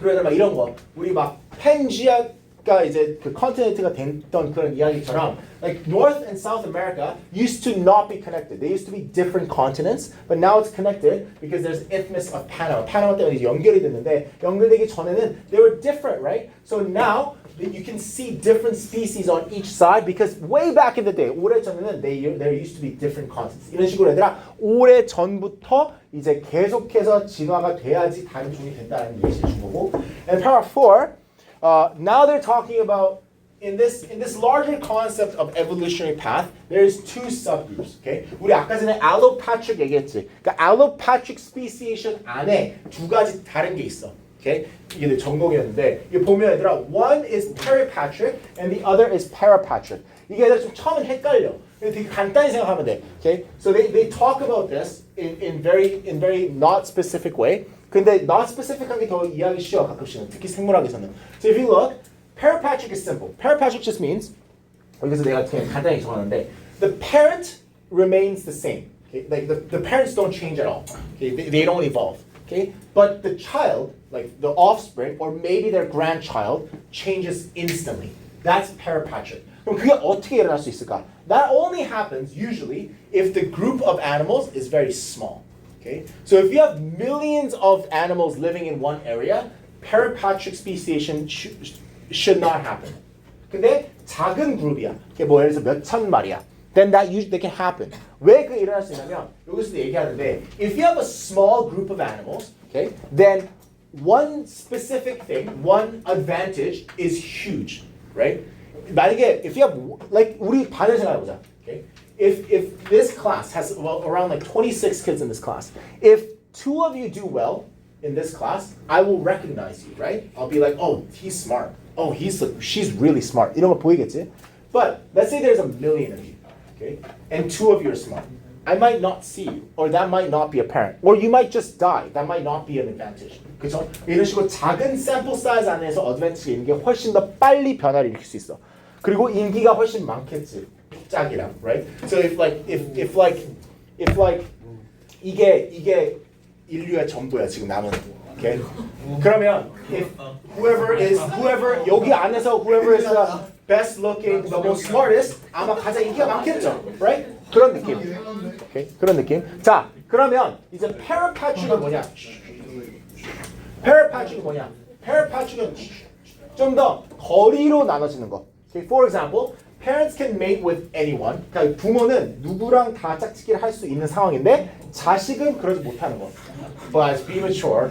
그러다 막 이런 거, 우리 막 팬지아가 이제 그 컨티넨트가 됐던 그런 이야기처럼, like North and South America used to not be connected. They used to be different continents, but now it's connected because there's Isthmus of Panama. Panama 때문에 이제 연결이 됐는데, 연결되기 전에는 they were different, right? So now you can see different species on each side because way back in the day, 오래전에는 there used to be different continents. 이런 식으로 얘들아, 오래 전부터 이제 계속해서 진화가 돼야지 다른 종이 된다는 예시를 준 거고. And paragraph 4, now they're talking about in this larger concept of evolutionary path, there's two subgroups. Okay, 우리 아까 전에 allopatric 얘기했지. 그러니까 allopatric speciation 안에 두 가지 다른 게 있어. Okay, 이게 내 전공이었는데 이거 보면 얘들아, one is peripatric and the other is parapatric. 이게 얘들아 좀 처음엔 헷갈려. 되게 간단히 생각하면 돼. Okay, so they talk about this in very not specific way. 근데 not specific하게 더 이해하기 쉬워 가끔씩은, 특히 생물학에서는. So if you look, parapatric is simple. Parapatric just means, 여기서 내가 그냥 간단히 적었는데, the parent remains the same. Okay? Like the parents don't change at all. Okay? They don't evolve. Okay? But the child, like the offspring, or maybe their grandchild, changes instantly. That's parapatric. 그럼 그게 어떻게 일어날 수 있을까? That only happens usually if the group of animals is very small. Okay? So if you have millions of animals living in one area, parapatric speciation should not happen. 근데 작은 그룹이야. 뭐 예를 들어서 몇천 마리야. then that can happen. 왜 그 일어날 수 있냐면 여기서도 얘기하는데 if you have a small group of animals, okay, then one specific thing, one advantage is huge, right? 만약에 if you have like 우리 반을 생각해보자, okay? If this class has around like 26 kids in this class, if 2 of you do well in this class, I will recognize you, right? I'll be like, oh, he's smart. Oh, she's really smart. 이런 거 보이겠지? But let's say there's 1 million of you, okay, and 2 of you are smart. I might not see you, or that might not be apparent, or you might just die. That might not be an advantage. 그렇죠? 이런 식으로 작은 sample size 안에서 어드밴티지가 있는 게 훨씬 더 빨리 변화를 일으킬 수 있어. 그리고 인기가 훨씬 많겠지. 짝이랑, right? So if 이게 인류의 전부야 지금 남은. Okay? 그러면 whoever 여기 안에서 whoever is the best looking, the most smartest 아마 가장 인기가 많겠죠, right? 그런 느낌. Okay? 그런 느낌. 자, 그러면 이제 parapatrick은 뭐냐? parapatrick은 좀 더 거리로 나눠지는 거. Okay? For example, parents can mate with anyone. 그러니까 부모는 누구랑 다 짝짓기를 할 수 있는 상황인데 자식은 그러지 못하는 거. But be mature.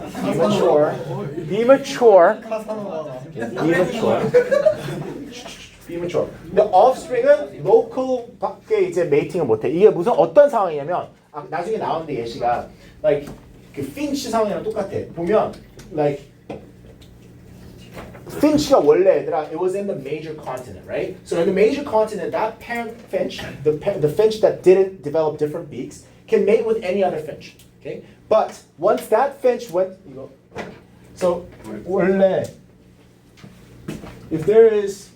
근데 offspring은 local 밖에 이제 mating을 못해. 이게 무슨 어떤 상황이냐면 나중에 나오는데 예시가 like 그 finch 상황이랑 똑같아. 보면 like finch가 원래 얘들아 it was in the major continent, right? So in the major continent, that parent finch, the finch that didn't develop different beaks, can mate with any other finch. Okay? But once that finch went, so 원래 if there is,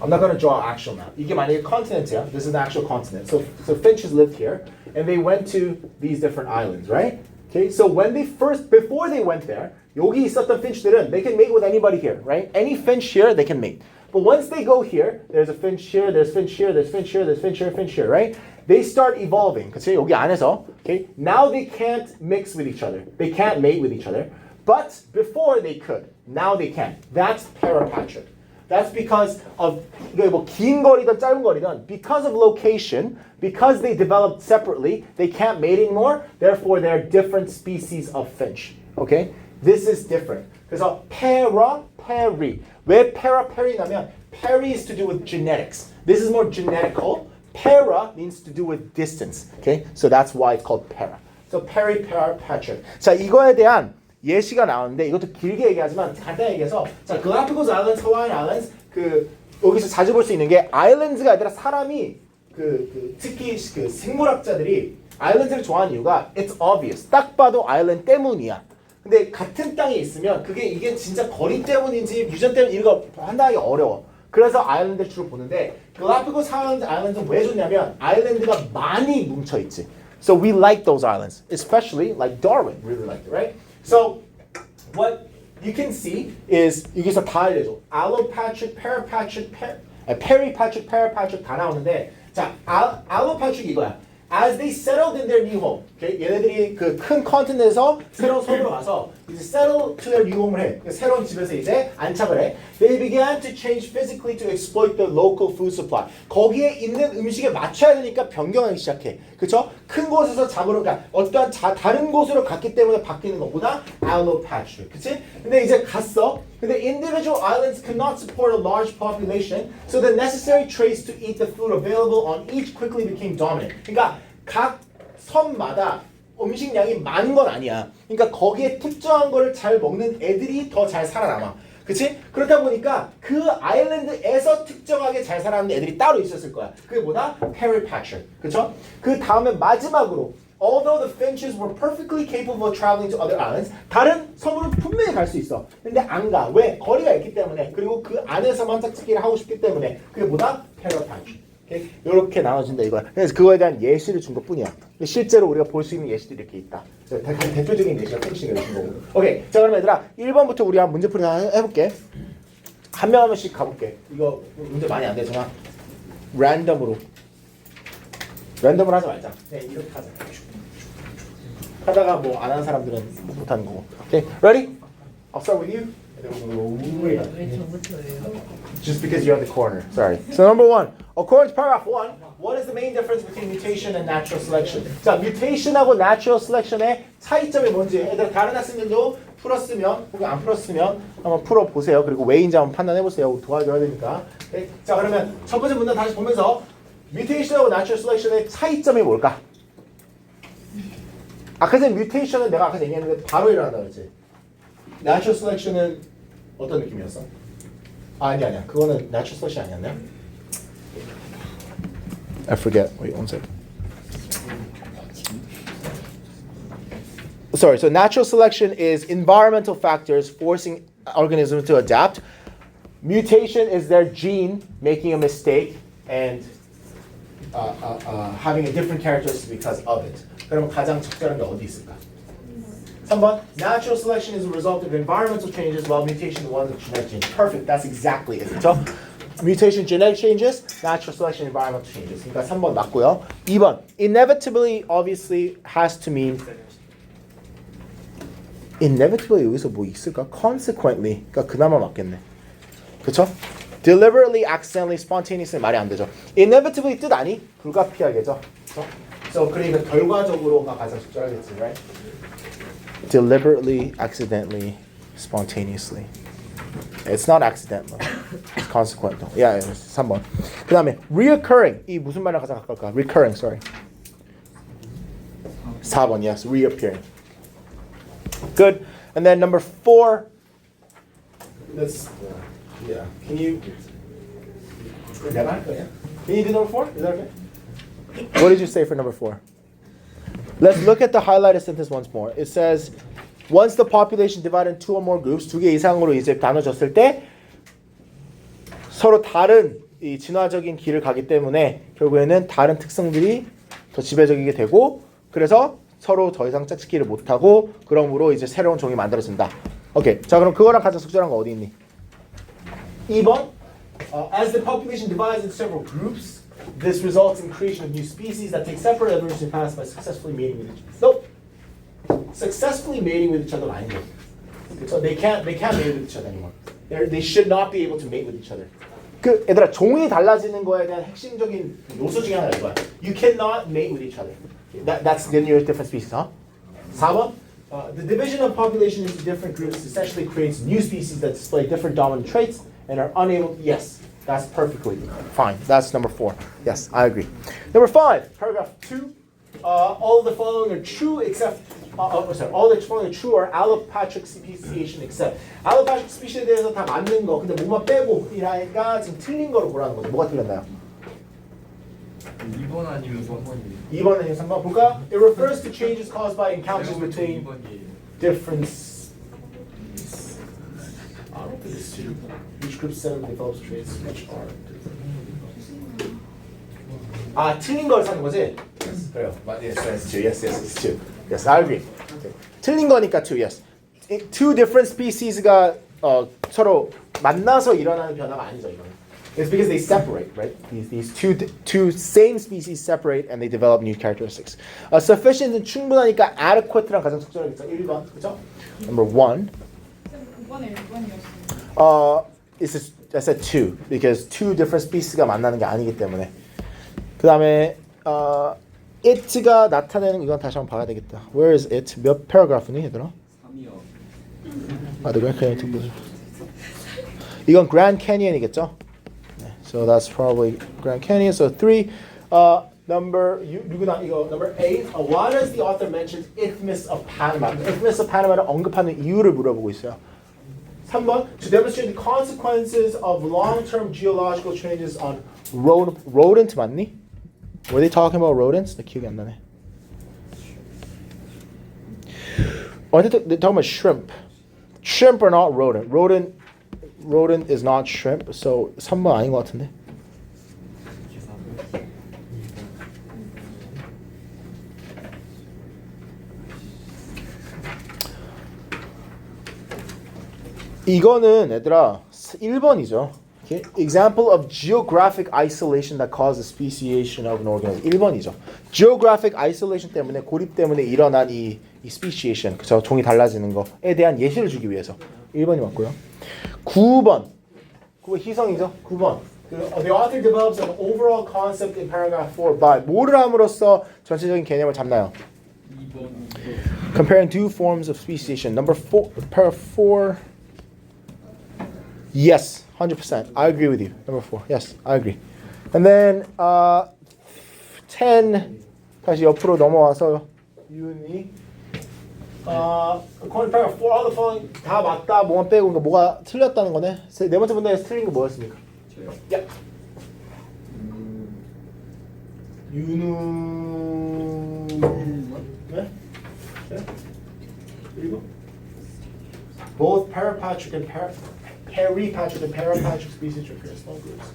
I'm not going to draw an actual map. 이게 만약에 continent이야. This is the actual continent. So finches lived here, and they went to these different islands, right? Okay. So before they went there, 여기 있었던 finch들은 they can mate with anybody here, right? Any finch here, they can mate. But once they go here, there's a finch here, there's finch here, there's finch here, there's finch here, finch here, right? They start evolving. 그치? 여기 안에서, okay? Now they can't mix with each other. They can't mate with each other. But before they could. Now they can. That's parapatrick. That's because of 뭐 긴 거리든 짧은 거리든 because of location, because they developed separately, they can't mate anymore. Therefore, they're different species of finch. Okay? This is different. 그래서 para, peri. 왜 para, peri냐면 peri is to do with genetics. This is more genetical. Para means to do with distance. Okay? So that's why it's called para. So parapatrick. 자, 이거에 대한 예시가 나오는데 이것도 길게 얘기하지만 간단히 얘기해서 자, Galapagos Islands, Hawaiian Islands 여기서 자주 볼 수 있는 게 아일랜드가 아니라 사람이 특히 그 생물학자들이 아일랜드를 좋아하는 이유가 it's obvious. 딱 봐도 아일랜드 때문이야. 근데 같은 땅에 있으면 이게 진짜 거리 때문인지 유전 때문인지 이거 판단하기 어려워. 그래서 아일랜드를 주로 보는데 Galapagos Islands는 왜 좋냐면 아일랜드가 많이 뭉쳐 있지. So we like those islands, especially like Darwin really liked it, right? So what you can see is 여기서 다 알려줘. Allopatrick, parapatrick, peripatrick, parapatrick 다 나오는데 자, allopatrick 이거야. As they settled in their new home, okay? 얘네들이 그 큰 컨티넨트에서 새로운 섬으로 가서 이제 settle to their new home을 해. 새로운 집에서 이제 안착을 해. They began to change physically to exploit the local food supply. 거기에 있는 음식에 맞춰야 되니까 변경하기 시작해. 그렇죠? 큰 곳에서 잡으러 어떠한 다른 곳으로 갔기 때문에 바뀌는 것보다 allopatrick. 그렇지? 근데 이제 갔어. 근데 individual islands could not support a large population, so the necessary traits to eat the food available on each quickly became dominant. 그러니까 각 섬마다 음식량이 많은 건 아니야. 그러니까 거기에 특정한 거를 잘 먹는 애들이 더 잘 살아남아. 그치? 그렇다 보니까 그 아일랜드에서 특정하게 잘 살아남는 애들이 따로 있었을 거야. 그게 뭐다? peripatrick. 그쵸? 그 다음에 마지막으로 although the finches were perfectly capable of traveling to other islands, 다른 섬으로 분명히 갈 수 있어. 근데 안 가. 왜? 거리가 있기 때문에. 그리고 그 안에서만 짝짓기를 하고 싶기 때문에. 그게 뭐다? peripatrick. 이렇게 나눠진다 이거야. 그래서 그거에 대한 예시를 준 것뿐이야. 실제로 우리가 볼 수 있는 예시들이 이렇게 있다. 대표적인 예시가 펜싱을 준 거고. 오케이. 자, 그럼 얘들아 1번부터 우리 한 문제풀이 하나 해볼게. 한 명 한 명씩 가볼게. 이거 문제 많이 안 되지만 랜덤으로 하지 말자. 네, 이렇게 하자. 하다가 뭐 안 하는 사람들은 못 하는 거고. 오케이. Ready? I'll start with you. 왜 저부터예요? Just because you're on the corner. Sorry. So number one, according to paragraph one, what is the main difference between mutation and natural selection? 자, mutation하고 natural selection의 차이점이 뭔지 얘들아 다른 학생들도 풀었으면 혹은 안 풀었으면 한번 풀어보세요. 그리고 왜인지 한번 판단해보세요. 우리 도와줘야 되니까. 네? 자, 그러면 첫 번째 문단 다시 보면서 mutation하고 natural selection의 차이점이 뭘까? 아까 전에 mutation은 내가 아까 얘기했는데 바로 일어난다 그랬지. natural selection은 어떤 느낌이었어? 아니야. 그거는 natural selection 아니었나요? I forget. Wait one second. Sorry, so natural selection is environmental factors forcing organisms to adapt. Mutation is their gene making a mistake and having a different characteristic because of it. 그럼 가장 적절한 게 어디 있을까? 3번, natural selection is a result of environmental changes while mutation is one of genetic changes. Perfect, that's exactly it. 그렇죠? Mutation, genetic changes, natural selection, environmental changes. 그러니까 3번 맞고요. 2번, inevitably obviously has to mean inevitably 여기서 뭐 있을까? Consequently, 그러니까 그나마 맞겠네. 그렇죠? Deliberately, accidentally, spontaneously 말이 안 되죠. Inevitably 뜻 아니? 불가피하게죠. 그렇죠? So 그러니까 결과적으로가 가장 적절하겠지, right? Deliberately, accidentally, spontaneously. It's not accidental. It's consequential. Yeah, 3번. 그 다음에 reoccurring. 이 무슨 말이랑 가장 가까울까? Recurring, sorry. 4번, yes. Reappearing. Good. And then number 4. Let's, yeah. Can you, 내가 할 거야? Can you do number 4? Is that okay? What did you say for number 4? Let's look at the highlighted sentence once more. It says, once the population divided into 2 or more groups, 2개 이상으로 이제 나눠졌을 때 서로 다른 이 진화적인 길을 가기 때문에 결국에는 다른 특성들이 더 지배적이게 되고 그래서 서로 더 이상 짝짓기를 못하고 그러므로 이제 새로운 종이 만들어진다. 오케이. 자, 그럼 그거랑 가장 적절한 거 어디 있니? 2번. As the population divides into several groups, this results in creation of new species that take separate evolutionary paths by successfully mating with each other. Nope. Successfully mating with each other 아니죠. So they can't mate with each other anymore. They should not be able to mate with each other. 그 얘들아 종이 달라지는 거에 대한 핵심적인 요소 중에 하나가 이거야. You cannot mate with each other. That's the nearest different species, huh? 4번. The division of population into different groups essentially creates new species that display different dominant traits and are unable. Yes. That's perfectly fine. That's number 4. Yes, I agree. Number 5, paragraph 2. All of the following are true except, all the following are true are allopatric speciation except. allopatric species에 대해서 다 맞는 거, 근데 뭐만 빼고 이라니까 지금 틀린 거로 보라는 거죠. 뭐가 틀렸나요? 2번 아니면 3번이에요. 2번 아니면 3번 볼까? It refers to changes caused by encounters between different. I don't think it's 2. Each group set of develops traits which are different. 아, 틀린 걸 사는 거지? Yes. 그래요. Yes, it's 2. Yes, it's 2. Yes, I agree. Okay. 틀린 거니까 2. Yes. Two different species가 서로 만나서 일어나는 변화가 아니죠, 이거는. It's because they separate, right? These two same species separate and they develop new characteristics. Sufficient은 충분하니까 adequate랑 가장 적절하겠죠. 1번, 그렇죠? Number 1. 9번에 1번이었어요. I said 2 because two different species가 만나는 게 아니기 때문에. 그 다음에 it가 나타내는 이건 다시 한번 봐야 되겠다. Where is it? 몇 paragraph니 얘들아? 3이요. The Grand Canyon 보자. 이건 Grand Canyon이겠죠? So that's probably Grand Canyon. So 3. Number number 8. Why does the author mention Isthmus of Panama? Isthmus of Panama를 언급하는 이유를 물어보고 있어요. 3번. To demonstrate the consequences of long-term geological changes on rodent 맞니? Were they talking about rodents? 나 기억이 안 나네. They're talking about shrimp. Shrimp are not rodent. Rodent is not shrimp. So 3번 아닌 것 같은데. 이거는 얘들아 1번이죠. Okay? Example of geographic isolation that causes speciation of an organism. 1번이죠. Geographic isolation 때문에 고립 때문에 일어난 이 이 speciation, 그쵸? 종이 달라지는 거에 대한 예시를 주기 위해서 1번이 맞고요. 9번 희성이죠? 9번 The author develops an overall concept in paragraph 4 by 뭐를 함으로써 전체적인 개념을 잡나요? 2번. Comparing two forms of speciation. Number 4, paragraph 4. Yes, 100%. I agree with you. Number 4. Yes, I agree. And then 10 다시 옆으로 넘어와서 윤이 according to paragraph 4, all the following 다 맞다. 뭐만 빼고 그러니까 뭐가 틀렸다는 거네. 네 번째 문제에서 틀린 거 뭐였습니까? 저요. 야. 윤우 네? 네? 1번? Both parapatric and peripatric and parapatric species occur in small groups.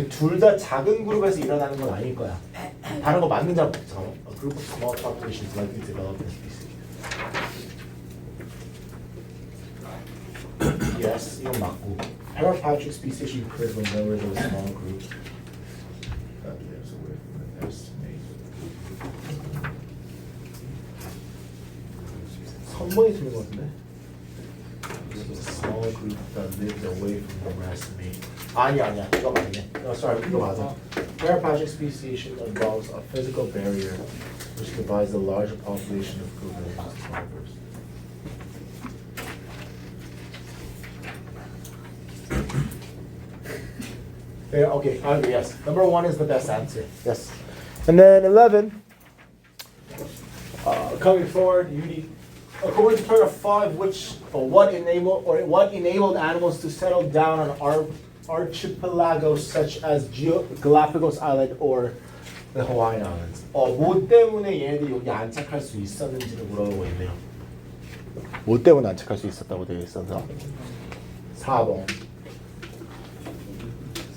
둘 다 작은 그룹에서 일어나는 건 아닐 거야. 다른 거 맞는 장 잠깐만. A group of small populations likely to develop in species. Yes, 이건 맞고. Parapatric species occurs when members of a small group that lives away from an estimate. 3번이 틀린 것 같은데? There's a small group that lives away from the estimate. 아니야. 이거 맞네. Sorry, 이거 맞아. Parapatric speciation involves a physical barrier which divides the larger population of groups into small groups. Yeah, okay, I agree, yes. Number 1 is the best answer. Yes. And then 11. Coming forward, according to paragraph 5, what enabled animals to settle down on archipelagos such as Galapagos Island or the Hawaiian Islands? 뭐 때문에 얘네들이 여기 안착할 수 있었는지를 물어보고 있네요. 뭐 때문에 안착할 수 있었다고 되어 있어서 4번.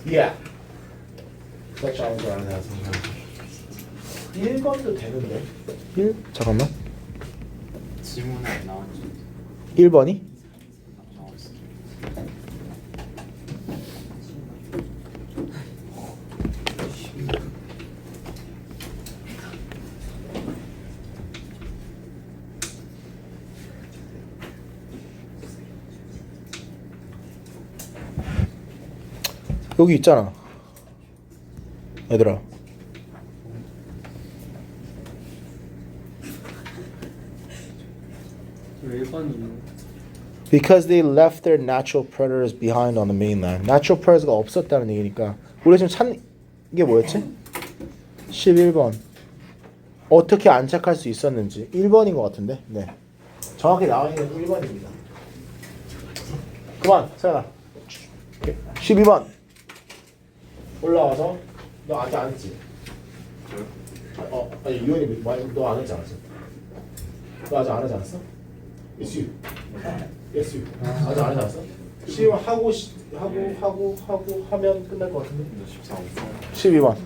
Yeah. Such islands are as 1번도 되는데. 1? 잠깐만. 지문에 안 나왔죠. 1번이? 나왔어. 여기 있잖아. 얘들아. 왜 1번이요? Because they left their natural predators behind on the mainland. Natural predators가 없었다는 얘기니까. 우리 지금 찾는 게 뭐였지? 11번. 어떻게 안착할 수 있었는지. 1번인 것 같은데. 네. 정확히 나와 있는 1번입니다. 그만, 세연아. 12번. 올라와서 너 아직 안 했지? 아니 유현이 너 안 했지 않았어? 너 아직 안 하지 않았어? It's you. It's you. 아직 안 하지 않았어? 시험 하고 하면 끝날 것 같은데? 12번.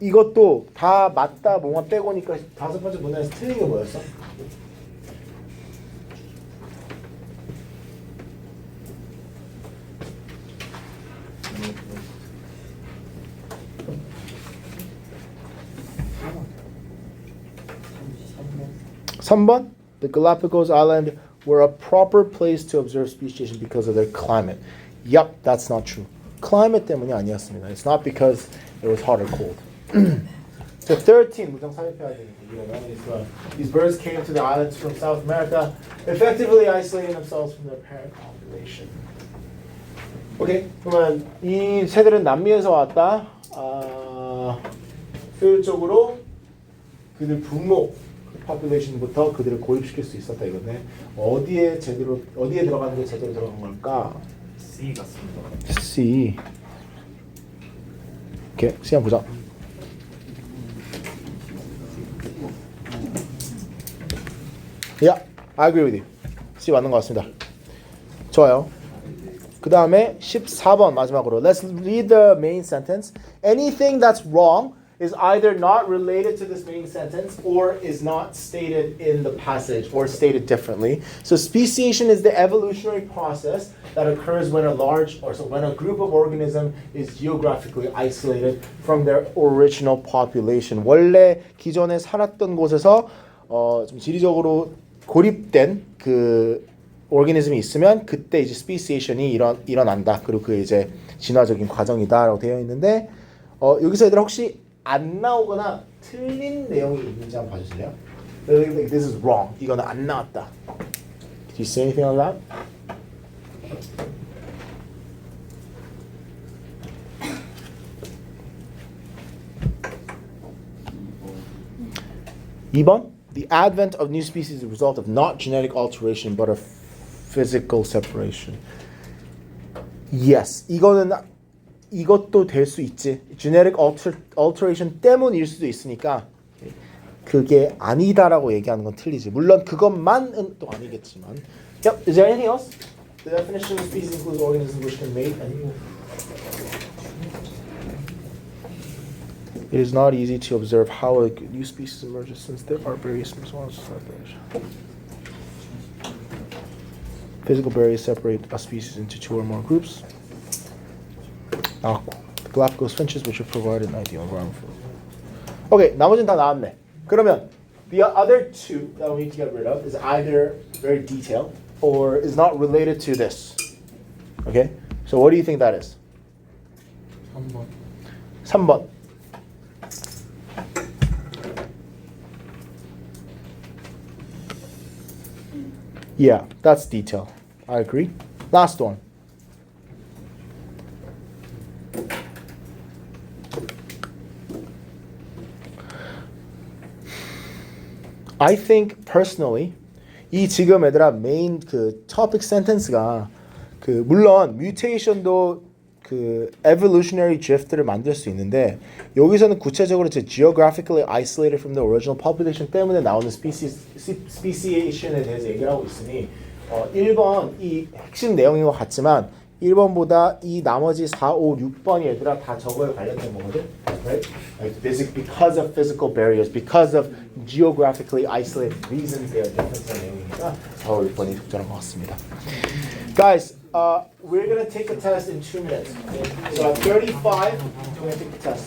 이것도 다 맞다 뭐만 빼고니까 다섯 번째 문제에서 틀린 게 뭐였어? (3번) The Galapagos Island were a proper place to observe speciation because of their climate. Yup, that's not true. Climate 때문이 아니었습니다. It's not because it was hot or cold. So 13 문장 삽입해야 되니까 These birds came to the islands from South America, effectively isolating themselves from their parent population. 오케이, 그러면 이 새들은 남미에서 왔다. 효율적으로 그들 부모 population부터 그들을 고립시킬 수 있었다 이거네. 어디에 들어가는 게 제대로 들어간 걸까? C 같습니다. C. 오케이, C 한번 보자. Yeah, I agree with you. C 맞는 것 같습니다. 좋아요. 그 다음에 14번 마지막으로. Let's read the main sentence. Anything that's wrong is either not related to this main sentence or is not stated in the passage or stated differently. So speciation is the evolutionary process that occurs when when a group of organisms is geographically isolated from their original population. 원래 기존에 살았던 곳에서 좀 지리적으로 고립된 그 organism이 있으면 그때 이제 speciation이 일어난다. 그리고 그 이제 진화적인 과정이다라고 되어 있는데 여기서 얘들아 혹시 안 나오거나 틀린 내용이 있는지 한번 봐주실래요? Like, this is wrong. 이거는 안 나왔다. Did you say anything like that? (2번) The advent of new species is a result of not genetic alteration but of physical separation. Yes. 이것도 될 수 있지. Genetic alteration 때문일 수도 있으니까 그게 아니다라고 얘기하는 건 틀리지. 물론 그것만은 또 아니겠지만. Yep. Is there anything else? The definition of species includes organisms which can mate and it is not easy to observe how a new species emerges since there are various physical barriers separate a species into two or more groups. The Galapagos finches which have provided an ideal environment for. Okay, 나머지는 다 나왔네. 그러면 the other two that we need to get rid of is either very detailed or is not related to this. Okay, so what do you think that is? 3번. 3번. Yeah, that's detail. I agree. Last one. I think personally 이 지금 얘들아 메인 그 topic sentence가 그 물론 mutation도 그 evolutionary drift를 만들 수 있는데 여기서는 구체적으로 제 geographically isolated from the original population 때문에 나오는 speciation에 대해서 얘기를 하고 있으니 1번 이 핵심 내용인 것 같지만 1번보다 이 나머지 4, 5, 6번이 얘들아 다 저거에 관련된 거거든. Right? Like because of physical barriers, because of geographically isolated reasons they are different 내용이니까 4, 5, 6번이 적절한 것 같습니다. Guys, we're going to take a test in 2 minutes. So at 35, we're going to take the test.